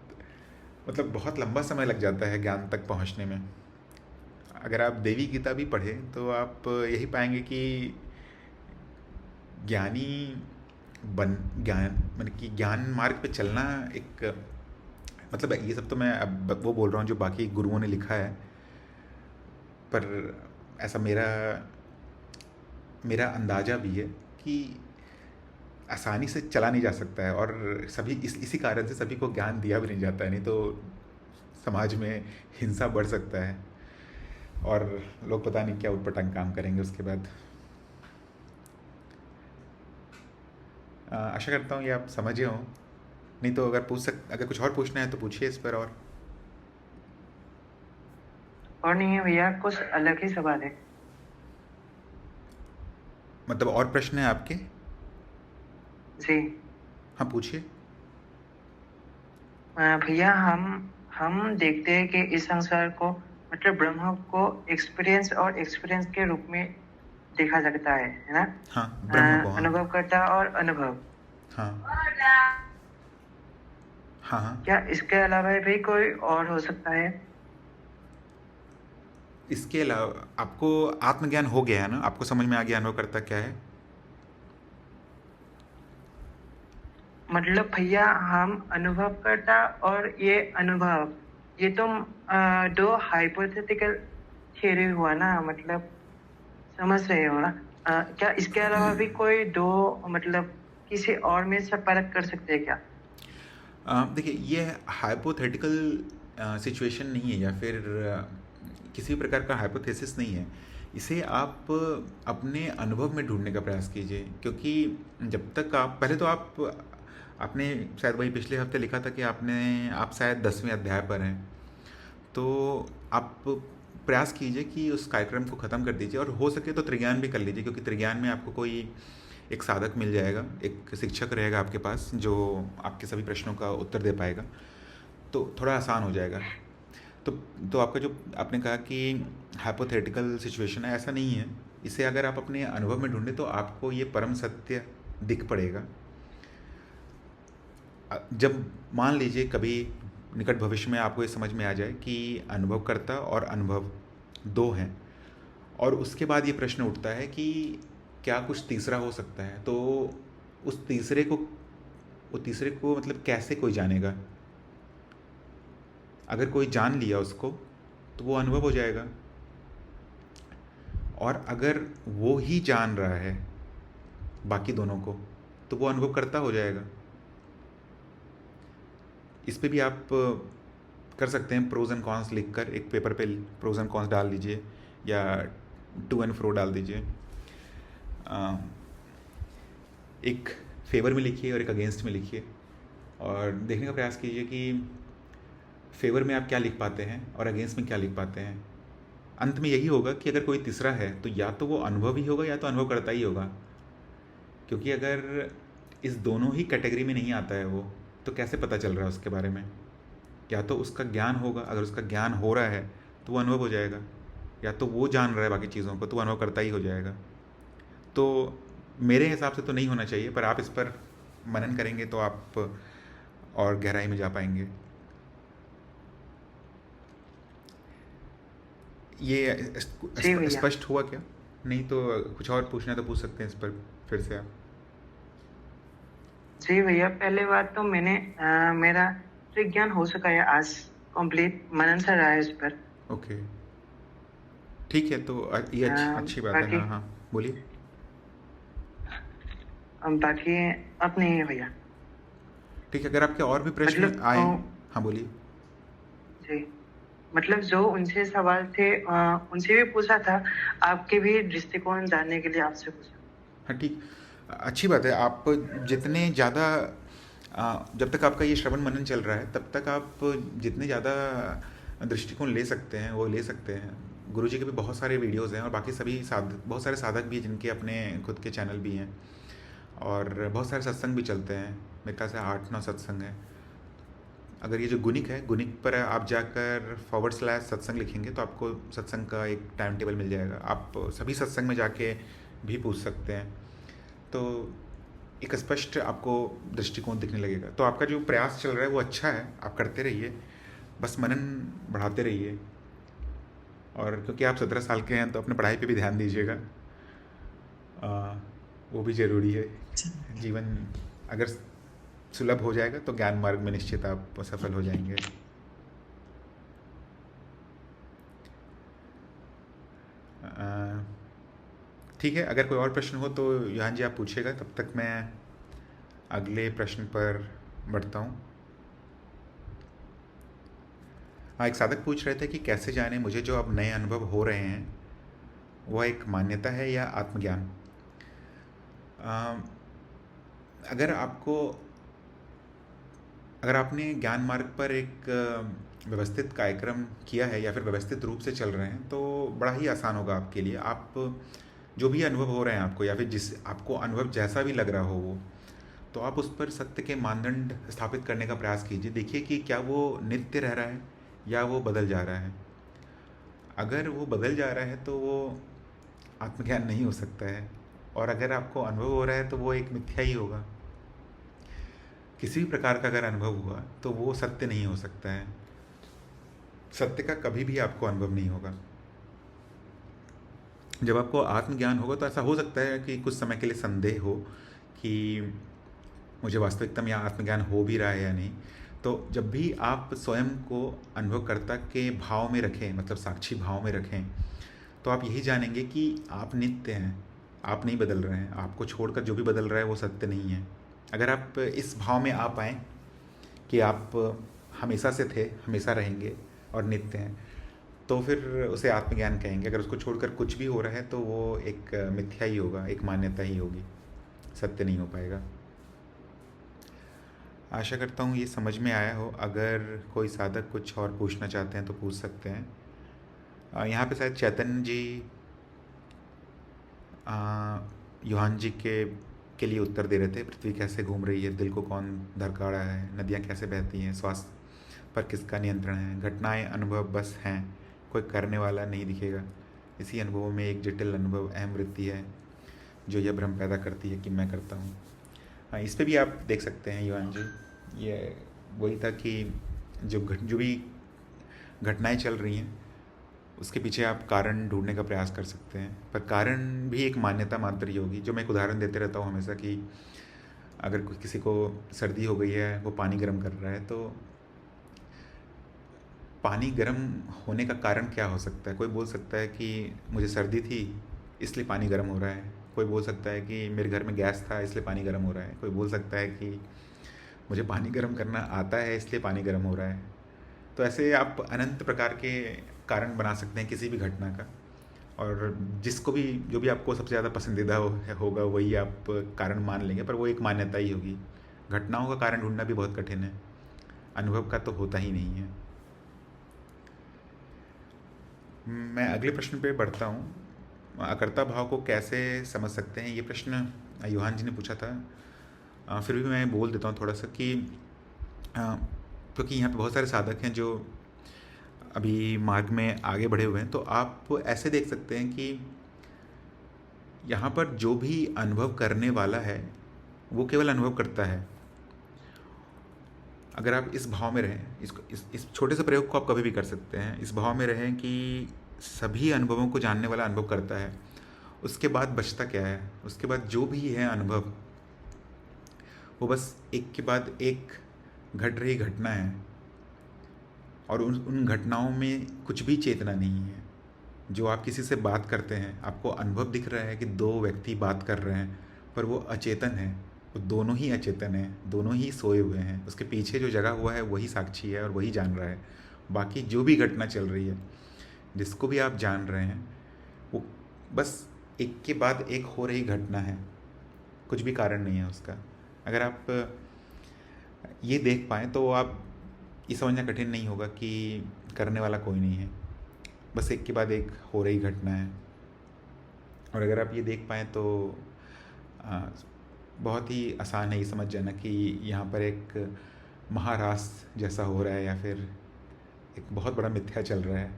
मतलब बहुत लंबा समय लग जाता है ज्ञान तक पहुंचने में। अगर आप देवी गीता भी पढ़ें तो आप यही पाएंगे कि ज्ञान मतलब कि ज्ञान मार्ग पे चलना एक, मतलब ये सब तो मैं अब वो बोल रहा हूँ जो बाकी गुरुओं ने लिखा है, पर ऐसा मेरा अंदाज़ा भी है कि आसानी से चला नहीं जा सकता है, और सभी इसी कारण से सभी को ज्ञान दिया भी नहीं जाता है, नहीं तो समाज में हिंसा बढ़ सकता है और लोग पता नहीं क्या उटपटांग काम करेंगे उसके बाद। आशा करता हूँ ये आप समझे हों, नहीं तो अगर कुछ और पूछना है तो पूछिए इस पर। और नहीं है भैया, कुछ अलग ही सवाल है। मतलब और प्रश्न है आपके? जी। हाँ पूछिए। भैया हम देखते हैं कि इस संसार को मतलब ब्रह्म को एक्सपीरियंस और एक्सपीरियंस के रूप में देखा जाता है ना? हाँ, ब्रह्म को, हाँ। अनुभवकर्ता और अनुभव। हाँ हाँ हाँ। क्या इसके अलावा भी कोई और हो सकता है? इसके अलावा आपको आत्मज्ञान हो गया है ना, आपको समझ में आ गया अनुभवकर्ता क्या है? मतलब भैया हम अनुभव करता और ये अनुभव, ये तो दो हाइपोथेटिकल थियरी हुआ ना, मतलब समझ रहे हो ना? क्या इसके अलावा भी कोई दो मतलब किसी और में से परख कर सकते हैं क्या? देखिए, ये हाइपोथेटिकल सिचुएशन नहीं है, या फिर किसी प्रकार का हाइपोथेसिस नहीं है। इसे आप अपने अनुभव में ढूंढने का प्रयास कीजिए, क्योंकि जब तक पहले तो आपने शायद वही पिछले हफ्ते लिखा था कि आप शायद 10वें अध्याय पर हैं, तो आप प्रयास कीजिए कि उस कार्यक्रम को ख़त्म कर दीजिए, और हो सके तो त्रिज्ञान भी कर लीजिए, क्योंकि त्रिज्ञान में आपको कोई एक साधक मिल जाएगा, एक शिक्षक रहेगा आपके पास जो आपके सभी प्रश्नों का उत्तर दे पाएगा, तो थोड़ा आसान हो जाएगा। तो आपका जो आपने कहा कि हाइपोथेटिकल सिचुएशन है, ऐसा नहीं है। इसे अगर आप अपने अनुभव में ढूंढें तो आपको ये परम सत्य दिख पड़ेगा। जब मान लीजिए कभी निकट भविष्य में आपको ये समझ में आ जाए कि अनुभवकर्ता और अनुभव दो हैं, और उसके बाद ये प्रश्न उठता है कि क्या कुछ तीसरा हो सकता है, तो उस तीसरे को मतलब कैसे कोई जानेगा? अगर कोई जान लिया उसको तो वो अनुभव हो जाएगा, और अगर वो ही जान रहा है बाकी दोनों को तो वो अनुभव करता हो जाएगा। इस पे भी आप कर सकते हैं, प्रोज एंड कॉन्स लिखकर एक पेपर पे प्रोज एंड कॉन्स डाल दीजिए, या टू एंड फ्रो डाल दीजिए। एक फेवर में लिखिए और एक अगेंस्ट में लिखिए, और देखने का प्रयास कीजिए कि फेवर में आप क्या लिख पाते हैं और अगेंस्ट में क्या लिख पाते हैं। अंत में यही होगा कि अगर कोई तीसरा है तो या तो वो अनुभव ही होगा या तो अनुभव करता ही होगा, क्योंकि अगर इस दोनों ही कैटेगरी में नहीं आता है वो, तो कैसे पता चल रहा है उसके बारे में? या तो उसका ज्ञान होगा, अगर उसका ज्ञान हो रहा है तो वो अनुभव हो जाएगा, या तो वो जान रहा है बाकी चीज़ों को तो वो अनुभव करता ही हो जाएगा। तो मेरे हिसाब से तो नहीं होना चाहिए, पर आप इस पर मनन करेंगे तो आप और गहराई में जा पाएंगे। ये जी भैया। स्पष्ट हुआ क्या? नहीं तो कुछ और पूछना है तो पूछ सकते हैं इस पर फिर से आप। जी भैया, पहले बात तो मेरा विज्ञान हो सका है आज, कंप्लीट मनन से रहा है इस पर। ओके, ठीक है, तो ये अच्छी बात है। बाकी हाँ हाँ, बोलिए। बाकी अब नहीं है भैया। ठीक है, अगर आपके और भी प्रश्न मतलब आए। हाँ बोलिए। जी, मतलब जो उनसे सवाल थे उनसे भी पूछा था, आपके भी दृष्टिकोण जानने के लिए आपसे पूछा। हाँ ठीक, अच्छी बात है। आप जितने ज़्यादा जब तक आपका ये श्रवण मनन चल रहा है तब तक आप जितने ज़्यादा दृष्टिकोण ले सकते हैं वो ले सकते हैं। गुरुजी के भी बहुत सारे वीडियोस हैं, और बाकी सभी बहुत सारे साधक भी हैं जिनके अपने खुद के चैनल भी हैं, और बहुत सारे सत्संग भी चलते हैं। मेरे ख्याल से 8-9 सत्संग हैं। अगर ये जो गुनिक है, गुनिक पर आप जाकर / सत्संग लिखेंगे तो आपको सत्संग का एक टाइम टेबल मिल जाएगा। आप सभी सत्संग में जाके भी पूछ सकते हैं, तो एक स्पष्ट आपको दृष्टिकोण दिखने लगेगा। तो आपका जो प्रयास चल रहा है वो अच्छा है, आप करते रहिए, बस मनन बढ़ाते रहिए। और क्योंकि आप 17 साल के हैं तो अपने पढ़ाई पे भी ध्यान दीजिएगा, वो भी ज़रूरी है। जीवन अगर सुलभ हो जाएगा तो ज्ञान मार्ग में निश्चित आप सफल हो जाएंगे। ठीक है, अगर कोई और प्रश्न हो तो योहान जी आप पूछिएगा, तब तक मैं अगले प्रश्न पर बढ़ता हूँ। हाँ, एक साधक पूछ रहे थे कि कैसे जाने मुझे जो अब नए अनुभव हो रहे हैं वह एक मान्यता है या आत्मज्ञान। अ, अगर आपको अगर आपने ज्ञान मार्ग पर एक व्यवस्थित कार्यक्रम किया है या फिर व्यवस्थित रूप से चल रहे हैं तो बड़ा ही आसान होगा आपके लिए। आप जो भी अनुभव हो रहे हैं आपको या फिर जिस आपको अनुभव जैसा भी लग रहा हो वो, तो आप उस पर सत्य के मानदंड स्थापित करने का प्रयास कीजिए। देखिए कि क्या वो नित्य रह रहा है या वो बदल जा रहा है। अगर वो बदल जा रहा है तो वो आत्मज्ञान नहीं हो सकता है, और अगर आपको अनुभव हो रहा है तो वो एक मिथ्या ही होगा। किसी भी प्रकार का अगर अनुभव हुआ तो वो सत्य नहीं हो सकता है। सत्य का कभी भी आपको अनुभव नहीं होगा। जब आपको आत्मज्ञान होगा तो ऐसा हो सकता है कि कुछ समय के लिए संदेह हो कि मुझे वास्तविकता में यहाँ आत्मज्ञान हो भी रहा है या नहीं। तो जब भी आप स्वयं को अनुभवकर्ता के भाव में रखें, मतलब साक्षी भाव में रखें, तो आप यही जानेंगे कि आप नित्य हैं, आप नहीं बदल रहे हैं। आपको छोड़कर जो भी बदल रहा है वो सत्य नहीं है। अगर आप इस भाव में आ पाएँ कि आप हमेशा से थे, हमेशा रहेंगे और नित्य हैं, तो फिर उसे आत्मज्ञान कहेंगे। अगर उसको छोड़कर कुछ भी हो रहा है तो वो एक मिथ्या ही होगा, एक मान्यता ही होगी, सत्य नहीं हो पाएगा। आशा करता हूँ ये समझ में आया हो। अगर कोई साधक कुछ और पूछना चाहते हैं तो पूछ सकते हैं। यहाँ पे शायद चैतन्य जी योहान जी के लिए उत्तर दे रहे थे। पृथ्वी कैसे घूम रही है, दिल को कौन धड़का रहा है, नदियाँ कैसे बहती हैं, श्वास पर किसका नियंत्रण है, घटनाएं अनुभव बस हैं, कोई करने वाला नहीं दिखेगा। इसी अनुभवों में एक जटिल अनुभव अहम वृत्ति है जो यह भ्रम पैदा करती है कि मैं करता हूँ। हाँ, इस पे भी आप देख सकते हैं योहान जी। ये वही था कि जो भी घटनाएं चल रही हैं उसके पीछे आप कारण ढूंढने का प्रयास कर सकते हैं, पर कारण भी एक मान्यता मात्र ही होगी। जो मैं एक उदाहरण देते रहता हूँ हमेशा कि अगर किसी को सर्दी हो गई है, वो पानी गर्म कर रहा है, तो पानी गर्म होने का कारण क्या हो सकता है। कोई बोल सकता है कि मुझे सर्दी थी इसलिए पानी गर्म हो रहा है। कोई बोल सकता है कि मेरे घर में गैस था इसलिए पानी गर्म हो रहा है। कोई बोल सकता है कि मुझे पानी गर्म करना आता है इसलिए पानी गर्म हो रहा है। तो ऐसे आप अनंत प्रकार के कारण बना सकते हैं किसी भी घटना का, और जिसको भी जो भी आपको सबसे ज़्यादा पसंदीदा होगा वही आप कारण मान लेंगे, पर वो एक मान्यता ही होगी। घटनाओं का कारण ढूंढना भी बहुत कठिन है, अनुभव का तो होता ही नहीं है। मैं अगले प्रश्न पे बढ़ता हूँ। अकर्ता भाव को कैसे समझ सकते हैं, ये प्रश्न योहान जी ने पूछा था। फिर भी मैं बोल देता हूँ थोड़ा सा कि क्योंकि यहाँ पे बहुत सारे साधक हैं जो अभी मार्ग में आगे बढ़े हुए हैं, तो आप ऐसे देख सकते हैं कि यहाँ पर जो भी अनुभव करने वाला है वो केवल अनुभव करता है। अगर आप इस भाव में रहें, इस छोटे से प्रयोग को आप कभी भी कर सकते हैं, इस भाव में रहें कि सभी अनुभवों को जानने वाला अनुभव करता है। उसके बाद बचता क्या है, उसके बाद जो भी है अनुभव वो बस एक के बाद एक घट रही घटना है, और उन घटनाओं में कुछ भी चेतना नहीं है। जो आप किसी से बात करते हैं, आपको अनुभव दिख रहा है कि दो व्यक्ति बात कर रहे हैं, पर वो अचेतन है, वो दोनों ही अचेतन हैं, दोनों ही सोए हुए हैं। उसके पीछे जो जगह हुआ है वही साक्षी है और वही जान रहा है। बाकी जो भी घटना चल रही है, जिसको भी आप जान रहे हैं, वो बस एक के बाद एक हो रही घटना है, कुछ भी कारण नहीं है उसका। अगर आप ये देख पाएँ तो आप ये समझना कठिन नहीं होगा कि करने वाला कोई नहीं है, बस एक के बाद एक हो रही घटना है। और अगर आप ये देख पाएँ तो बहुत ही आसान है ये समझ जाना कि यहाँ पर एक महारास जैसा हो रहा है, या फिर एक बहुत बड़ा मिथ्या चल रहा है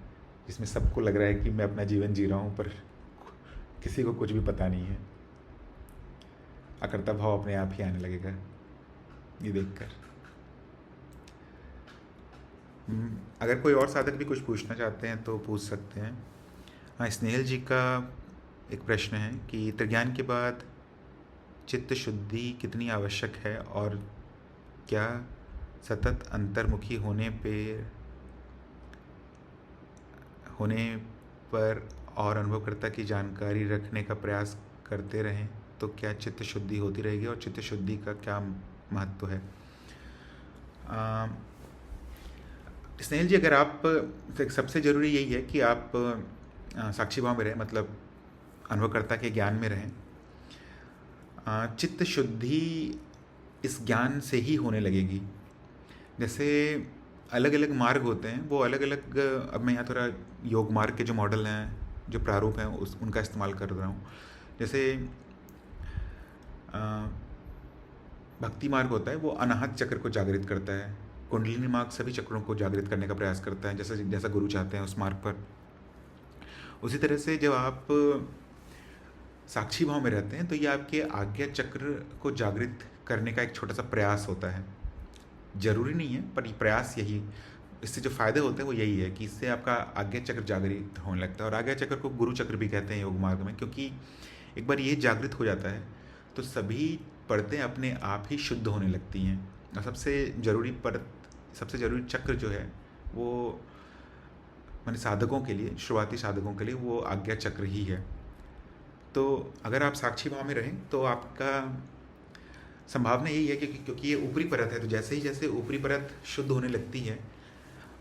जिसमें सबको लग रहा है कि मैं अपना जीवन जी रहा हूँ, पर किसी को कुछ भी पता नहीं है। अकर्ता भाव अपने आप ही आने लगेगा ये देखकर। अगर कोई और साधक भी कुछ पूछना चाहते हैं तो पूछ सकते हैं। हाँ, स्नेहल जी का एक प्रश्न है कि त्रिज्ञान के बाद चित्त शुद्धि कितनी आवश्यक है, और क्या सतत अंतर्मुखी होने पर और अनुभवकर्ता की जानकारी रखने का प्रयास करते रहें तो क्या चित्त शुद्धि होती रहेगी और चित्त शुद्धि का क्या महत्व है। स्नेहल जी, अगर आप, सबसे ज़रूरी यही है कि आप साक्षी भाव में रहें, मतलब अनुभवकर्ता के ज्ञान में रहें। चित्त शुद्धि इस ज्ञान से ही होने लगेगी। जैसे अलग अलग मार्ग होते हैं, वो अलग अलग, अब मैं यहाँ थोड़ा योग मार्ग के जो मॉडल हैं, जो प्रारूप हैं, उनका इस्तेमाल कर रहा हूँ। जैसे भक्ति मार्ग होता है, वो अनाहत चक्र को जागृत करता है। कुंडलिनी मार्ग सभी चक्रों को जागृत करने का प्रयास करता है, जैसा गुरु चाहते हैं उस मार्ग पर। उसी तरह से जब आप साक्षी भाव में रहते हैं तो ये आपके आज्ञा चक्र को जागृत करने का एक छोटा सा प्रयास होता है। जरूरी नहीं है, पर ये प्रयास, यही इससे जो फायदे होते हैं वो यही है कि इससे आपका आज्ञा चक्र जागृत होने लगता है। और आज्ञा चक्र को गुरु चक्र भी कहते हैं योग मार्ग में, क्योंकि एक बार ये जागृत हो जाता है तो सभी परतें अपने आप ही शुद्ध होने लगती हैं। और सबसे ज़रूरी चक्र जो है वो माने साधकों के लिए, शुरुआती साधकों के लिए वो आज्ञा चक्र ही है। तो अगर आप साक्षी भाव में रहें तो आपका संभावना यही है क्योंकि ये ऊपरी परत है, तो जैसे ऊपरी परत शुद्ध होने लगती है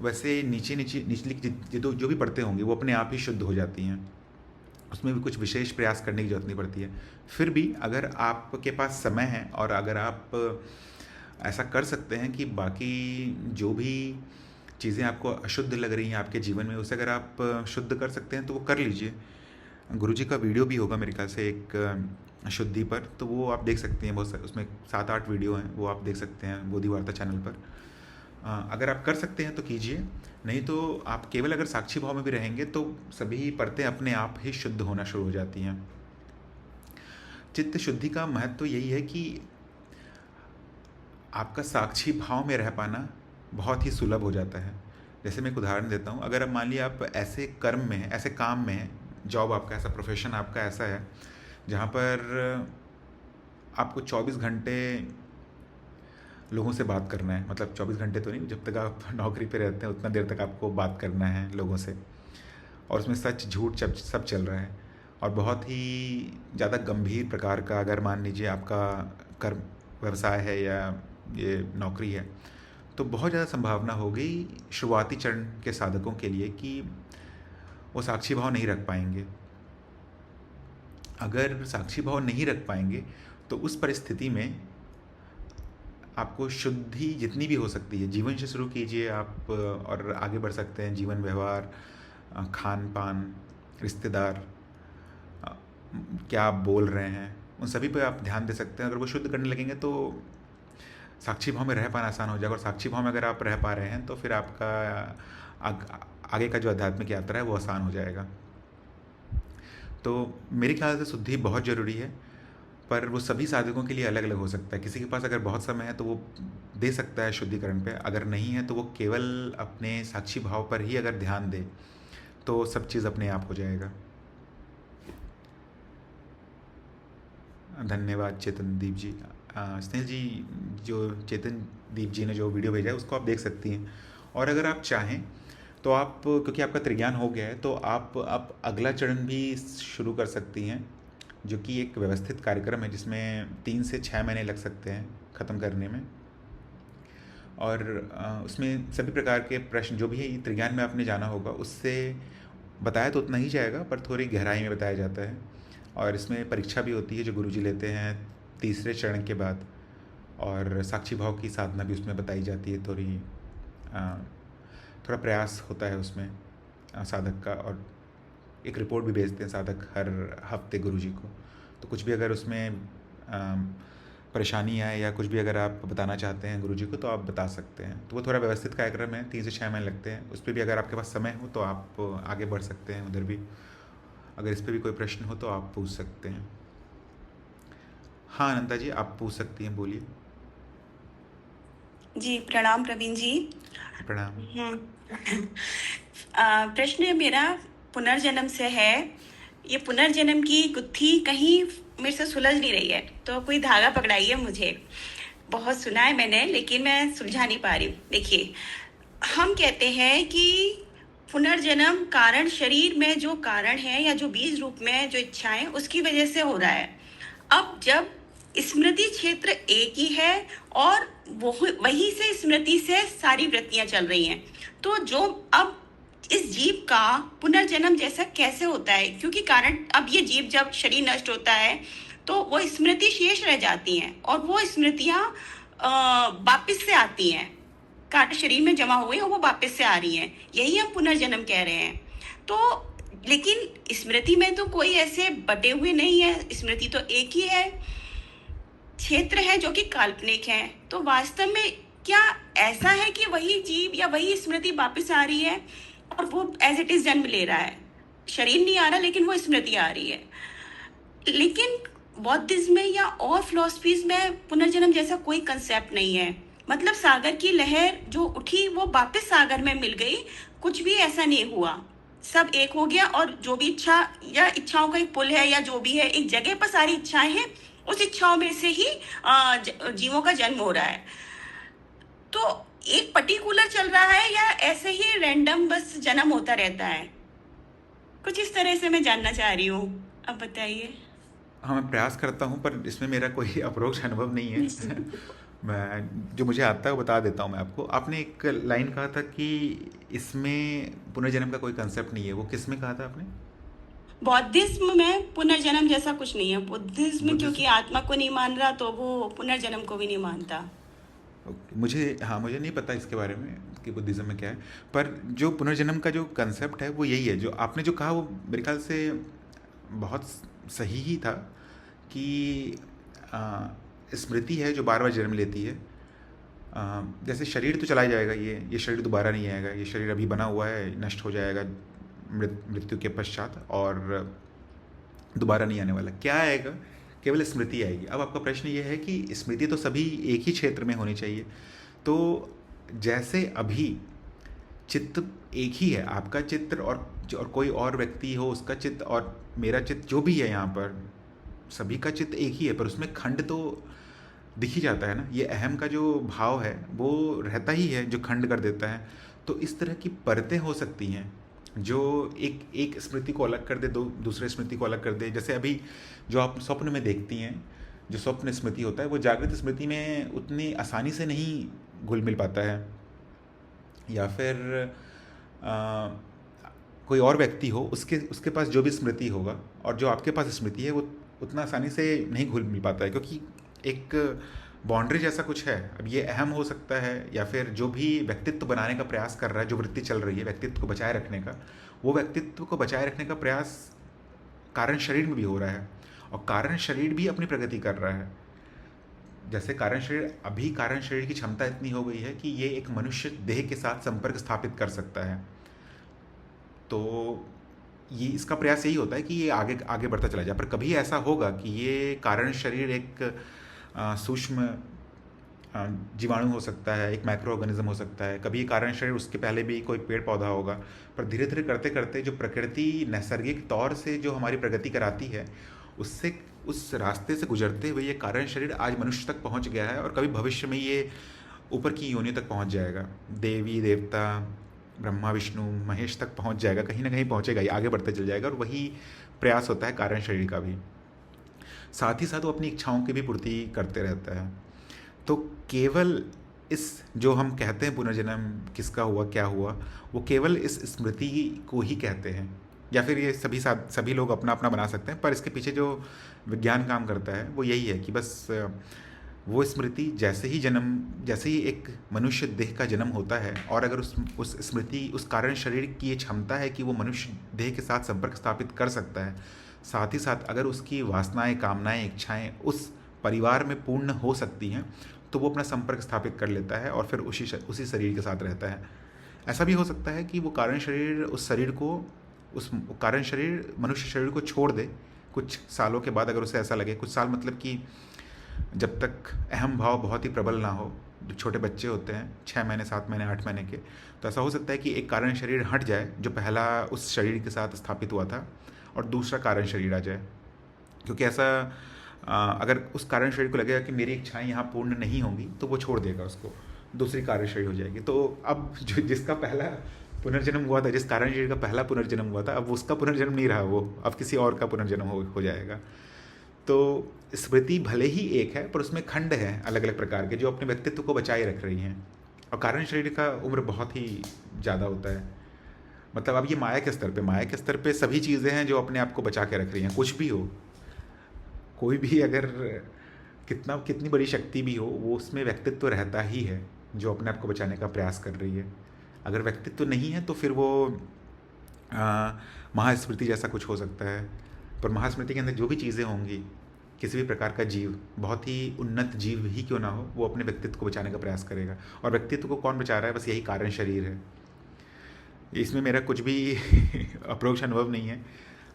वैसे निचली जो भी परतें होंगी वो अपने आप ही शुद्ध हो जाती हैं। उसमें भी कुछ विशेष प्रयास करने की जरूरत नहीं पड़ती है। फिर भी अगर आपके पास समय है और अगर आप ऐसा कर सकते हैं कि बाकी जो भी चीज़ें आपको अशुद्ध लग रही हैं आपके जीवन में, उसे अगर आप शुद्ध कर सकते हैं तो वो कर लीजिए। गुरुजी का वीडियो भी होगा मेरे ख्याल से एक शुद्धि पर, तो वो आप देख सकते हैं। बहुत उसमें 7-8 वीडियो हैं, वो आप देख सकते हैं बोधि वार्ता चैनल पर। अगर आप कर सकते हैं तो कीजिए, नहीं तो आप केवल अगर साक्षी भाव में भी रहेंगे तो सभी परतें अपने आप ही शुद्ध होना शुरू हो जाती हैं। चित्त शुद्धि का महत्व तो यही है कि आपका साक्षी भाव में रह पाना बहुत ही सुलभ हो जाता है। जैसे मैं एक उदाहरण देता हूँ, अगर अब मान लिया आप ऐसे कर्म में हैं, ऐसे काम में हैं, जॉब आपका ऐसा, प्रोफेशन आपका ऐसा है जहाँ पर आपको 24 घंटे लोगों से बात करना है। मतलब 24 घंटे तो नहीं, जब तक आप नौकरी पे रहते हैं उतना देर तक आपको बात करना है लोगों से, और उसमें सच झूठ सब चल रहा है। और बहुत ही ज़्यादा गंभीर प्रकार का, अगर मान लीजिए आपका कर्म व्यवसाय है या ये नौकरी है, तो बहुत ज़्यादा संभावना होगी शुरुआती चरण के साधकों के लिए कि वो साक्षी भाव नहीं रख पाएंगे। अगर साक्षी भाव नहीं रख पाएंगे तो उस परिस्थिति में आपको शुद्धि जितनी भी हो सकती है, जीवन से शुरू कीजिए आप और आगे बढ़ सकते हैं। जीवन, व्यवहार, खान पान, रिश्तेदार, क्या आप बोल रहे हैं, उन सभी पे आप ध्यान दे सकते हैं। अगर वो शुद्ध करने लगेंगे तो साक्षी भाव में रह पाना आसान हो जाएगा। और साक्षी भाव में अगर आप रह पा रहे हैं तो फिर आपका आगे का जो आध्यात्मिक यात्रा है वो आसान हो जाएगा। तो मेरे ख्याल से शुद्धि बहुत ज़रूरी है, पर वो सभी साधकों के लिए अलग अलग हो सकता है। किसी के पास अगर बहुत समय है तो वो दे सकता है शुद्धिकरण पे, अगर नहीं है तो वो केवल अपने साक्षी भाव पर ही अगर ध्यान दे तो सब चीज़ अपने आप हो जाएगा। धन्यवाद चेतन दीप जी। स्नेहल जी, जो चेतन दीप जी ने जो वीडियो भेजा है उसको आप देख सकती हैं। और अगर आप चाहें तो आप, क्योंकि आपका त्रिज्ञान हो गया है, तो आप अगला चरण भी शुरू कर सकती हैं, जो कि एक व्यवस्थित कार्यक्रम है जिसमें 3 से 6 महीने लग सकते हैं ख़त्म करने में। और उसमें सभी प्रकार के प्रश्न जो भी है त्रिज्ञान में आपने जाना होगा, उससे बताया तो उतना ही जाएगा पर थोड़ी गहराई में बताया जाता है। और इसमें परीक्षा भी होती है जो गुरुजी लेते हैं 3रे चरण के बाद, और साक्षी भाव की साधना भी उसमें बताई जाती है। थोड़ा प्रयास होता है उसमें साधक का, और एक रिपोर्ट भी भेजते हैं साधक हर हफ्ते गुरुजी को। तो कुछ भी अगर उसमें परेशानी आए या कुछ भी अगर आप बताना चाहते हैं गुरुजी को तो आप बता सकते हैं। तो वो थोड़ा व्यवस्थित कार्यक्रम है, 3 से 6 महीने लगते हैं। उस पर भी अगर आपके पास समय हो तो आप आगे बढ़ सकते हैं उधर भी। अगर इस पर भी कोई प्रश्न हो तो आप पूछ सकते हैं। हाँ अनंता जी, आप पूछ सकती हैं, बोलिए। जी प्रणाम प्रवीण जी। प्रणाम। प्रश्न मेरा पुनर्जन्म से है। ये पुनर्जन्म की गुत्थी कहीं मेरे से सुलझ नहीं रही है, तो कोई धागा पकड़ाइए मुझे। बहुत सुना है मैंने लेकिन मैं सुलझा नहीं पा रही हूँ। देखिए, हम कहते हैं कि पुनर्जन्म कारण शरीर में जो कारण है या जो बीज रूप में जो इच्छाएं उसकी वजह से हो रहा है। अब जब स्मृति क्षेत्र एक ही है और वो वहीं से स्मृति से सारी वृत्तियां चल रही हैं, तो जो अब इस जीव का पुनर्जन्म जैसा कैसे होता है? क्योंकि कारण अब ये जीव जब शरीर नष्ट होता है तो वो स्मृति शेष रह जाती हैं और वो स्मृतियां वापस से आती हैं, कारण शरीर में जमा हुई और वो वापस से आ रही हैं। यही हम पुनर्जन्म कह रहे हैं। तो लेकिन स्मृति में तो कोई ऐसे बटे हुए नहीं है, स्मृति तो एक ही है, क्षेत्र है जो कि काल्पनिक है। तो वास्तव में क्या ऐसा है कि वही जीव या वही स्मृति वापस आ रही है और वो एज इट इज जन्म ले रहा है, शरीर नहीं आ रहा लेकिन वो स्मृति आ रही है? लेकिन बौद्धिज्म में या और फिलोसफीज में पुनर्जन्म जैसा कोई कंसेप्ट नहीं है। मतलब सागर की लहर जो उठी वो वापस सागर में मिल गई, कुछ भी ऐसा नहीं हुआ, सब एक हो गया। और जो भी इच्छा या इच्छाओं का एक पुल है या जो भी है, एक जगह पर सारी इच्छाएं हैं, उस इच्छाओं में से ही जीवों का जन्म हो रहा है। तो एक पर्टिकुलर चल रहा है या ऐसे ही रैंडम बस जन्म होता रहता है? कुछ इस तरह से मैं जानना चाह रही हूँ, अब बताइए। हाँ, मैं प्रयास करता हूँ पर इसमें मेरा कोई अप्रोच अनुभव नहीं है। मैं जो मुझे आता है वो बता देता हूँ मैं आपको। आपने एक लाइन कहा था कि इसमें पुनर्जन्म का कोई कंसेप्ट नहीं है, वो किस में कहा था आपने? बौद्धिज्म में पुनर्जन्म जैसा कुछ नहीं है। बुद्धिज्म बुद्धिज्म क्योंकि आत्मा को नहीं मान रहा तो वो पुनर्जन्म को भी नहीं मानता। मुझे नहीं पता इसके बारे में कि बुद्धिज्म में क्या है, पर जो पुनर्जन्म का जो कंसेप्ट है वो यही है। जो आपने जो कहा वो मेरे ख्याल से बहुत सही ही था कि स्मृति है जो बार बार जन्म लेती है। जैसे शरीर तो चला ही जाएगा, ये शरीर दोबारा नहीं आएगा, ये शरीर अभी बना हुआ है, नष्ट हो जाएगा मृत्यु के पश्चात और दोबारा नहीं आने वाला। क्या आएगा? केवल स्मृति आएगी। अब आपका प्रश्न ये है कि स्मृति तो सभी एक ही क्षेत्र में होनी चाहिए। तो जैसे अभी चित्त एक ही है, आपका चित्र और कोई और व्यक्ति हो उसका चित्त और मेरा चित्त जो भी है, यहाँ पर सभी का चित्त एक ही है, पर उसमें खंड तो दिख ही जाता है ना। ये अहम का जो भाव है वो रहता ही है जो खंड कर देता है। तो इस तरह की परतें हो सकती हैं जो एक स्मृति को अलग कर दे, दूसरे स्मृति को अलग कर दे। जैसे अभी जो आप स्वप्न में देखती हैं, जो स्वप्न स्मृति होता है वो जागृत स्मृति में उतनी आसानी से नहीं घुल मिल पाता है। या फिर कोई और व्यक्ति हो, उसके पास जो भी स्मृति होगा और जो आपके पास स्मृति है वो उतना आसानी से नहीं घुल मिल पाता है, क्योंकि एक बाउंड्री जैसा कुछ है। अब ये अहम हो सकता है या फिर जो भी व्यक्तित्व बनाने का प्रयास कर रहा है, जो वृत्ति चल रही है व्यक्तित्व को बचाए रखने का, वो व्यक्तित्व को बचाए रखने का प्रयास कारण शरीर में भी हो रहा है और कारण शरीर भी अपनी प्रगति कर रहा है। जैसे कारण शरीर की क्षमता इतनी हो गई है कि ये एक मनुष्य देह के साथ संपर्क स्थापित कर सकता है। तो ये इसका प्रयास यही होता है कि ये आगे आगे बढ़ता चला जाए। पर कभी ऐसा होगा कि ये कारण शरीर एक सूक्ष्म जीवाणु हो सकता है, एक माइक्रो ऑर्गेनिज्म हो सकता है। कभी कारण शरीर उसके पहले भी कोई पेड़ पौधा होगा। पर धीरे धीरे करते करते जो प्रकृति नैसर्गिक तौर से जो हमारी प्रगति कराती है, उससे उस रास्ते से गुजरते हुए ये कारण शरीर आज मनुष्य तक पहुंच गया है और कभी भविष्य में ये ऊपर की योनियों तक पहुंच जाएगा, देवी देवता ब्रह्मा विष्णु महेश तक पहुंच जाएगा, कहीं ना कहीं पहुंचेगा, ये आगे बढ़ते चल जाएगा। और वही प्रयास होता है कारण शरीर का भी। साथ ही साथ वो अपनी इच्छाओं की भी पूर्ति करते रहता है। तो केवल इस जो हम कहते हैं पुनर्जन्म किसका हुआ क्या हुआ, वो केवल इस स्मृति को ही कहते हैं, या फिर ये सभी लोग अपना अपना बना सकते हैं। पर इसके पीछे जो विज्ञान काम करता है वो यही है कि बस वो स्मृति जैसे ही एक मनुष्य देह का जन्म होता है और अगर उस स्मृति उस कारण शरीर की ये क्षमता है कि वो मनुष्य देह के साथ संपर्क स्थापित कर सकता है, साथ ही साथ अगर उसकी वासनाएं कामनाएं इच्छाएं उस परिवार में पूर्ण हो सकती हैं तो वो अपना संपर्क स्थापित कर लेता है और फिर उसी शरीर के साथ रहता है। ऐसा भी हो सकता है कि वो कारण शरीर उस कारण शरीर मनुष्य शरीर को छोड़ दे कुछ सालों के बाद। अगर उसे ऐसा लगे, कुछ साल मतलब कि जब तक अहम भाव बहुत ही प्रबल ना हो, जो छोटे बच्चे होते हैं 6 महीने 7 महीने 8 महीने के, तो ऐसा हो सकता है कि एक कारण शरीर हट जाए जो पहला उस शरीर के साथ स्थापित हुआ था और दूसरा कारण शरीर आ जाए। क्योंकि ऐसा अगर उस कारण शरीर को लगेगा कि मेरी इच्छाएं यहाँ पूर्ण नहीं होंगी तो वो छोड़ देगा, उसको दूसरी कारण शरीर हो जाएगी। तो अब जिसका पहला पुनर्जन्म हुआ था, जिस कारण शरीर का पहला पुनर्जन्म हुआ था, अब उसका पुनर्जन्म नहीं रहा, वो अब किसी और का पुनर्जन्म हो जाएगा। तो स्मृति भले ही एक है, पर उसमें खंड हैं अलग अलग प्रकार के जो अपने व्यक्तित्व को बचाए रख रही हैं। और कारण शरीर का उम्र बहुत ही ज़्यादा होता है। मतलब अब ये माया के स्तर पे सभी चीज़ें हैं जो अपने आप को बचा के रख रही हैं। कुछ भी हो, कोई भी अगर कितनी बड़ी शक्ति भी हो, वो उसमें व्यक्तित्व रहता ही है जो अपने आप को बचाने का प्रयास कर रही है। अगर व्यक्तित्व नहीं है तो फिर वो महास्मृति जैसा कुछ हो सकता है। पर महास्मृति के अंदर जो भी चीज़ें होंगी, किसी भी प्रकार का जीव, बहुत ही उन्नत जीव ही क्यों ना हो, वो अपने व्यक्तित्व को बचाने का प्रयास करेगा। और व्यक्तित्व को कौन बचा रहा है? बस यही कारण शरीर है। इसमें मेरा कुछ भी अप्रोक्ष अनुभव नहीं है,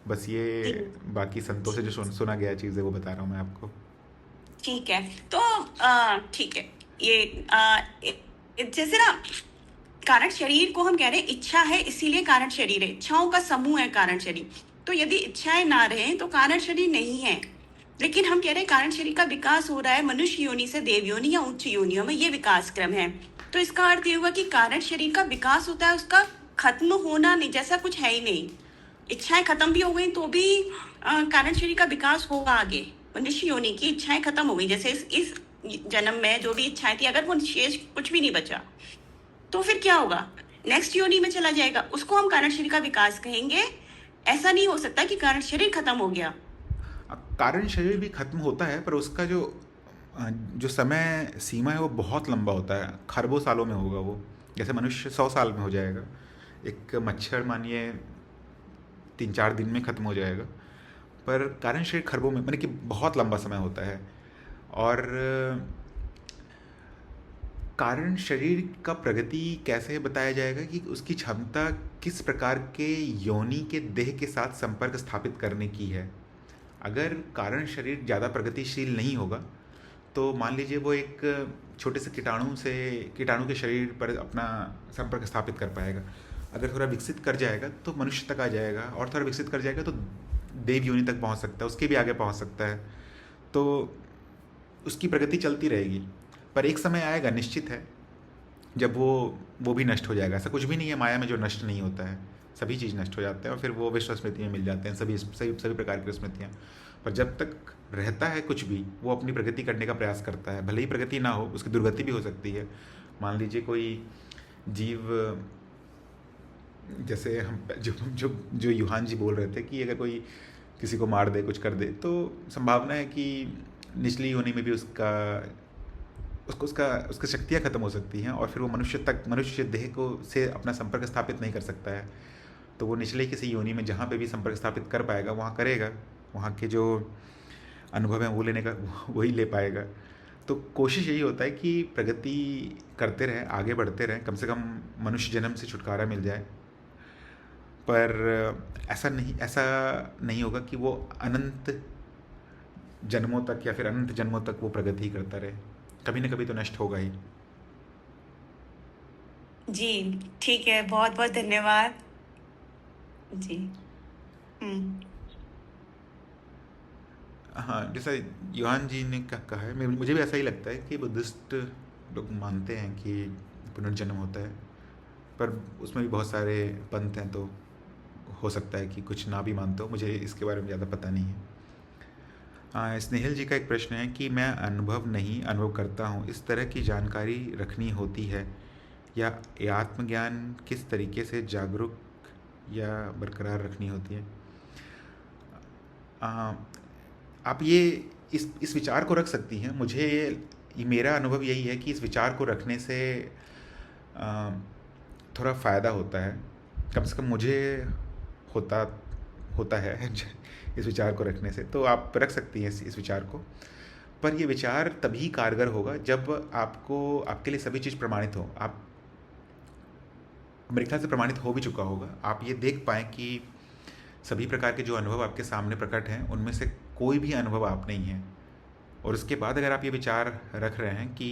बस ये बाकी संतों से जो सुना गया चीज़ है वो बता रहा हूँ मैं आपको। ठीक है, तो ठीक है, ये जैसे ना कारण शरीर को हम कह रहे हैं इच्छा है इसीलिए कारण शरीर है, इच्छाओं का समूह है कारण शरीर। तो यदि इच्छाएं ना रहे तो कारण शरीर नहीं है। लेकिन हम कह रहे हैं कारण शरीर का विकास हो रहा है मनुष्य योनि से देव योनि या उच्च योनियों में, ये विकास क्रम है। तो इसका अर्थ ये हुआ कि कारण शरीर का विकास होता है, उसका खत्म होना नहीं, जैसा कुछ है ही नहीं। इच्छाएं खत्म भी हो गई तो भी कारण शरीर का विकास होगा आगे। मनुष्य योनि की इच्छाएं खत्म हो गई, जैसे इस जन्म में जो भी इच्छाएं थी, अगर वो शेष कुछ भी नहीं बचा तो फिर क्या होगा? नेक्स्ट योनि में चला जाएगा, उसको हम कारण शरीर का विकास कहेंगे। ऐसा नहीं हो सकता कि कारण शरीर खत्म हो गया। कारण शरीर भी खत्म होता है, पर उसका जो समय सीमा है वो बहुत लंबा होता है, खरबों सालों में होगा वो। जैसे मनुष्य 100 साल में हो जाएगा, एक मच्छर मानिए 3-4 दिन में ख़त्म हो जाएगा, पर कारण शरीर खरबों में, माने कि बहुत लंबा समय होता है। और कारण शरीर का प्रगति कैसे बताया जाएगा कि उसकी क्षमता किस प्रकार के योनि के देह के साथ संपर्क स्थापित करने की है। अगर कारण शरीर ज़्यादा प्रगतिशील नहीं होगा तो मान लीजिए वो एक छोटे से कीटाणु के शरीर पर अपना संपर्क स्थापित कर पाएगा। अगर थोड़ा विकसित कर जाएगा तो मनुष्य तक आ जाएगा, और थोड़ा विकसित कर जाएगा तो देव योनि तक पहुंच सकता है, उसके भी आगे पहुंच सकता है। तो उसकी प्रगति चलती रहेगी, पर एक समय आएगा, निश्चित है, जब वो भी नष्ट हो जाएगा। ऐसा कुछ भी नहीं है माया में जो नष्ट नहीं होता है, सभी चीज़ नष्ट हो जाते हैं और फिर वो विश्व स्मृति में मिल जाते हैं, सभी प्रकार की स्मृतियाँ। पर जब तक रहता है कुछ भी, वो अपनी प्रगति करने का प्रयास करता है। भले ही प्रगति ना हो, उसकी दुर्गति भी हो सकती है। मान लीजिए कोई जीव, जैसे हम जो युहान जी बोल रहे थे कि अगर कोई किसी को मार दे, कुछ कर दे, तो संभावना है कि निचली योनि में भी उसका शक्तियाँ खत्म हो सकती हैं और फिर वो मनुष्य देह से अपना संपर्क स्थापित नहीं कर सकता है। तो वो निचले किसी योनि में जहाँ पे भी संपर्क स्थापित कर पाएगा वहाँ करेगा, वहाँ के जो अनुभव हैं वो लेने का वही ले पाएगा। तो कोशिश यही होता है कि प्रगति करते रहें, आगे बढ़ते रहें, कम से कम मनुष्य जन्म से छुटकारा मिल जाए। पर ऐसा नहीं होगा कि वो अनंत जन्मों तक या फिर अनंत जन्मों तक वो प्रगति करता रहे, कभी ना कभी तो नष्ट होगा ही। जी ठीक है, बहुत बहुत धन्यवाद जी। हाँ, जैसा युहान जी ने कहा है, मुझे भी ऐसा ही लगता है कि बुद्धिस्ट लोग मानते हैं कि पुनर्जन्म होता है, पर उसमें भी बहुत सारे पंथ हैं, तो हो सकता है कि कुछ ना भी मानते हो। मुझे इसके बारे में ज़्यादा पता नहीं है। स्नेहिल जी का एक प्रश्न है कि मैं अनुभव करता हूँ, इस तरह की जानकारी रखनी होती है या आत्मज्ञान किस तरीके से जागरूक या बरकरार रखनी होती है? आप ये इस विचार को रख सकती हैं। मेरा अनुभव यही है कि इस विचार को रखने से थोड़ा फ़ायदा होता है, कम से कम मुझे होता है इस विचार को रखने से। तो आप रख सकती हैं इस विचार को, पर ये विचार तभी कारगर होगा जब आपके लिए सभी चीज़ प्रमाणित हो। आप मेरे ख्याल से प्रमाणित हो भी चुका होगा। आप ये देख पाएँ कि सभी प्रकार के जो अनुभव आपके सामने प्रकट हैं उनमें से कोई भी अनुभव आप नहीं है। और उसके बाद अगर आप ये विचार रख रहे हैं कि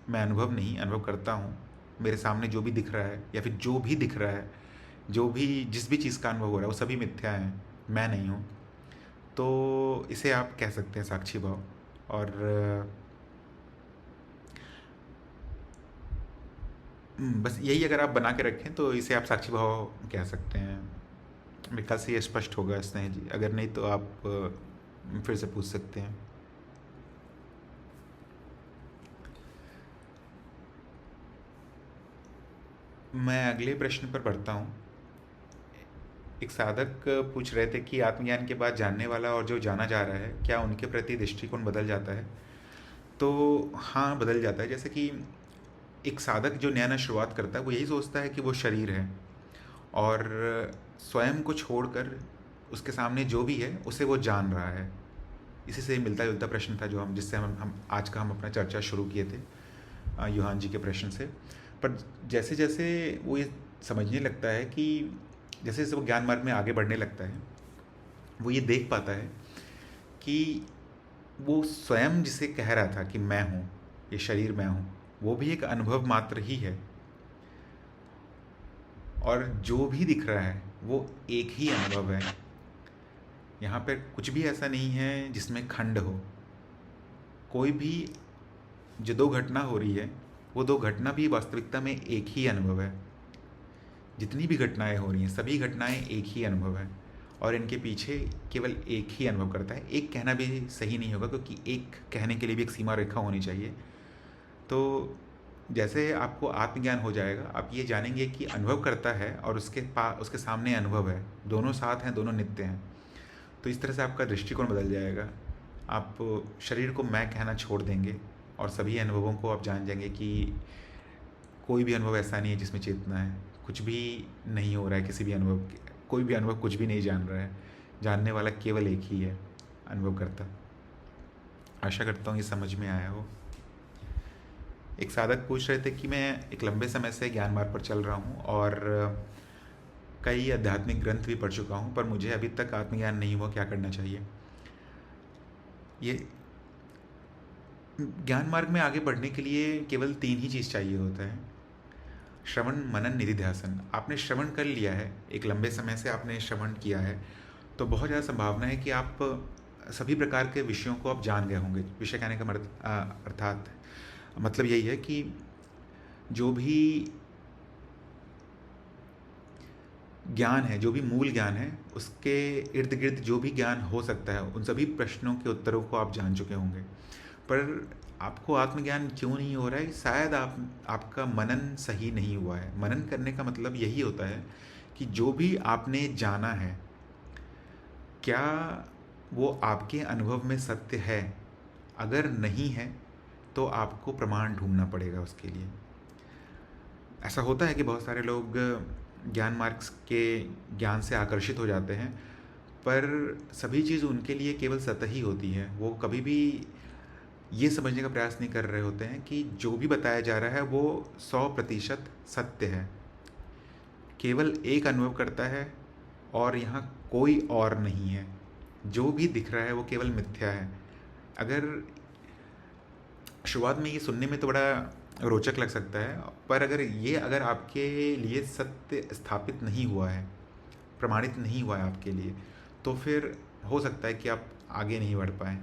मैं अनुभव करता हूँ, मेरे सामने जो भी दिख रहा है या फिर जो भी दिख रहा है, जिस भी चीज़ का अनुभव हो रहा है वो सभी मिथ्या हैं, मैं नहीं हूँ, तो इसे आप कह सकते हैं साक्षी भाव। और बस यही अगर आप बना के रखें तो इसे आप साक्षी भाव कह सकते हैं। मेरे ख्याल से ये स्पष्ट होगा स्नेह जी, अगर नहीं तो आप फिर से पूछ सकते हैं। मैं अगले प्रश्न पर बढ़ता हूँ। एक साधक पूछ रहे थे कि आत्मज्ञान के बाद जानने वाला और जो जाना जा रहा है, क्या उनके प्रति दृष्टिकोण बदल जाता है? तो हाँ, बदल जाता है। जैसे कि एक साधक जो नया नया शुरुआत करता है, वो यही सोचता है कि वो शरीर है और स्वयं को छोड़कर उसके सामने जो भी है उसे वो जान रहा है। इसी से मिलता जुलता प्रश्न था जो जिससे हम आज का हम अपना चर्चा शुरू किए थे, यूहान जी के प्रश्न से। पर जैसे जैसे वो ये समझने लगता है कि जैसे जैसे वो ज्ञान मार्ग में आगे बढ़ने लगता है, वो ये देख पाता है कि वो स्वयं जिसे कह रहा था कि मैं हूँ, ये शरीर मैं हूँ, वो भी एक अनुभव मात्र ही है, और जो भी दिख रहा है वो एक ही अनुभव है। यहाँ पर कुछ भी ऐसा नहीं है जिसमें खंड हो। कोई भी जो दो घटना हो रही है, वो दो घटना भी वास्तविकता में एक ही अनुभव है। जितनी भी घटनाएं हो रही हैं, सभी घटनाएं एक ही अनुभव है, और इनके पीछे केवल एक ही अनुभव करता है। एक कहना भी सही नहीं होगा, क्योंकि एक कहने के लिए भी एक सीमा रेखा होनी चाहिए। तो जैसे आपको आत्मज्ञान हो जाएगा, आप ये जानेंगे कि अनुभव करता है और उसके सामने अनुभव है, दोनों साथ हैं, दोनों नित्य हैं। तो इस तरह से आपका दृष्टिकोण बदल जाएगा। आप शरीर को मैं कहना छोड़ देंगे और सभी अनुभवों को आप जान जाएंगे कि कोई भी अनुभव ऐसा नहीं है जिसमें चेतना है। कुछ भी नहीं हो रहा है, किसी भी अनुभव, कोई भी अनुभव कुछ भी नहीं जान रहा है। जानने वाला केवल एक ही है, अनुभव करता। आशा करता हूँ ये समझ में आया हो। एक साधक पूछ रहे थे कि मैं एक लंबे समय से ज्ञान मार्ग पर चल रहा हूँ और कई आध्यात्मिक ग्रंथ भी पढ़ चुका हूँ, पर मुझे अभी तक आत्मज्ञान नहीं हुआ, क्या करना चाहिए? ये ज्ञान मार्ग में आगे बढ़ने के लिए केवल 3 ही चीज़ चाहिए होता है: श्रवण, मनन, निधिध्यासन। आपने श्रवण कर लिया है, एक लंबे समय से आपने श्रवण किया है, तो बहुत ज़्यादा संभावना है कि आप सभी प्रकार के विषयों को आप जान गए होंगे। विषय कहने का अर्थात मतलब यही है कि जो भी ज्ञान है, जो भी मूल ज्ञान है, उसके इर्द गिर्द जो भी ज्ञान हो सकता है, उन सभी प्रश्नों के उत्तरों को आप जान चुके होंगे। पर आपको आत्मज्ञान क्यों नहीं हो रहा है? शायद आपका मनन सही नहीं हुआ है। मनन करने का मतलब यही होता है कि जो भी आपने जाना है, क्या वो आपके अनुभव में सत्य है? अगर नहीं है तो आपको प्रमाण ढूंढना पड़ेगा उसके लिए। ऐसा होता है कि बहुत सारे लोग ज्ञान मार्ग के ज्ञान से आकर्षित हो जाते हैं, पर सभी चीज़ उनके लिए केवल सतही होती है। वो कभी भी ये समझने का प्रयास नहीं कर रहे होते हैं कि जो भी बताया जा रहा है वो 100% सत्य है। केवल एक अनुभव करता है और यहाँ कोई और नहीं है। जो भी दिख रहा है वो केवल मिथ्या है। अगर शुरुआत में ये सुनने में तो बड़ा रोचक लग सकता है, पर अगर आपके लिए सत्य स्थापित नहीं हुआ है, प्रमाणित नहीं हुआ है आपके लिए, तो फिर हो सकता है कि आप आगे नहीं बढ़ पाएँ।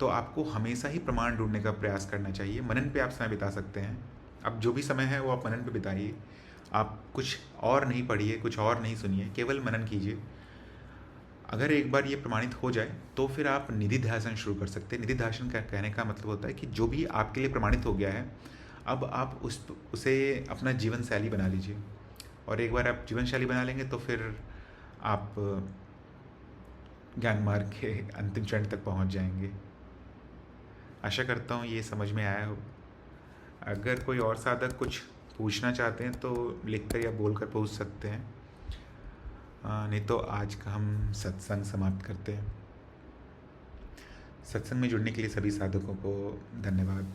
तो आपको हमेशा ही प्रमाण ढूंढने का प्रयास करना चाहिए। मनन पे आप समय बिता सकते हैं। अब जो भी समय है वो आप मनन पे बिताइए। आप कुछ और नहीं पढ़िए, कुछ और नहीं सुनिए, केवल मनन कीजिए। अगर एक बार ये प्रमाणित हो जाए तो फिर आप निधिध्यासन शुरू कर सकते हैं। निधिध्यासन का कहने का मतलब होता है कि जो भी आपके लिए प्रमाणित हो गया है, अब आप उसे अपना जीवन शैली बना लीजिए। और एक बार आप जीवन शैली बना लेंगे तो फिर आप ज्ञान मार्ग के अंतिम चरण तक पहुंच जाएंगे। आशा करता हूँ ये समझ में आया हो। अगर कोई और साधक कुछ पूछना चाहते हैं तो लिखकर या बोलकर पूछ सकते हैं, नहीं तो आज का हम सत्संग समाप्त करते हैं। सत्संग में जुड़ने के लिए सभी साधकों को धन्यवाद।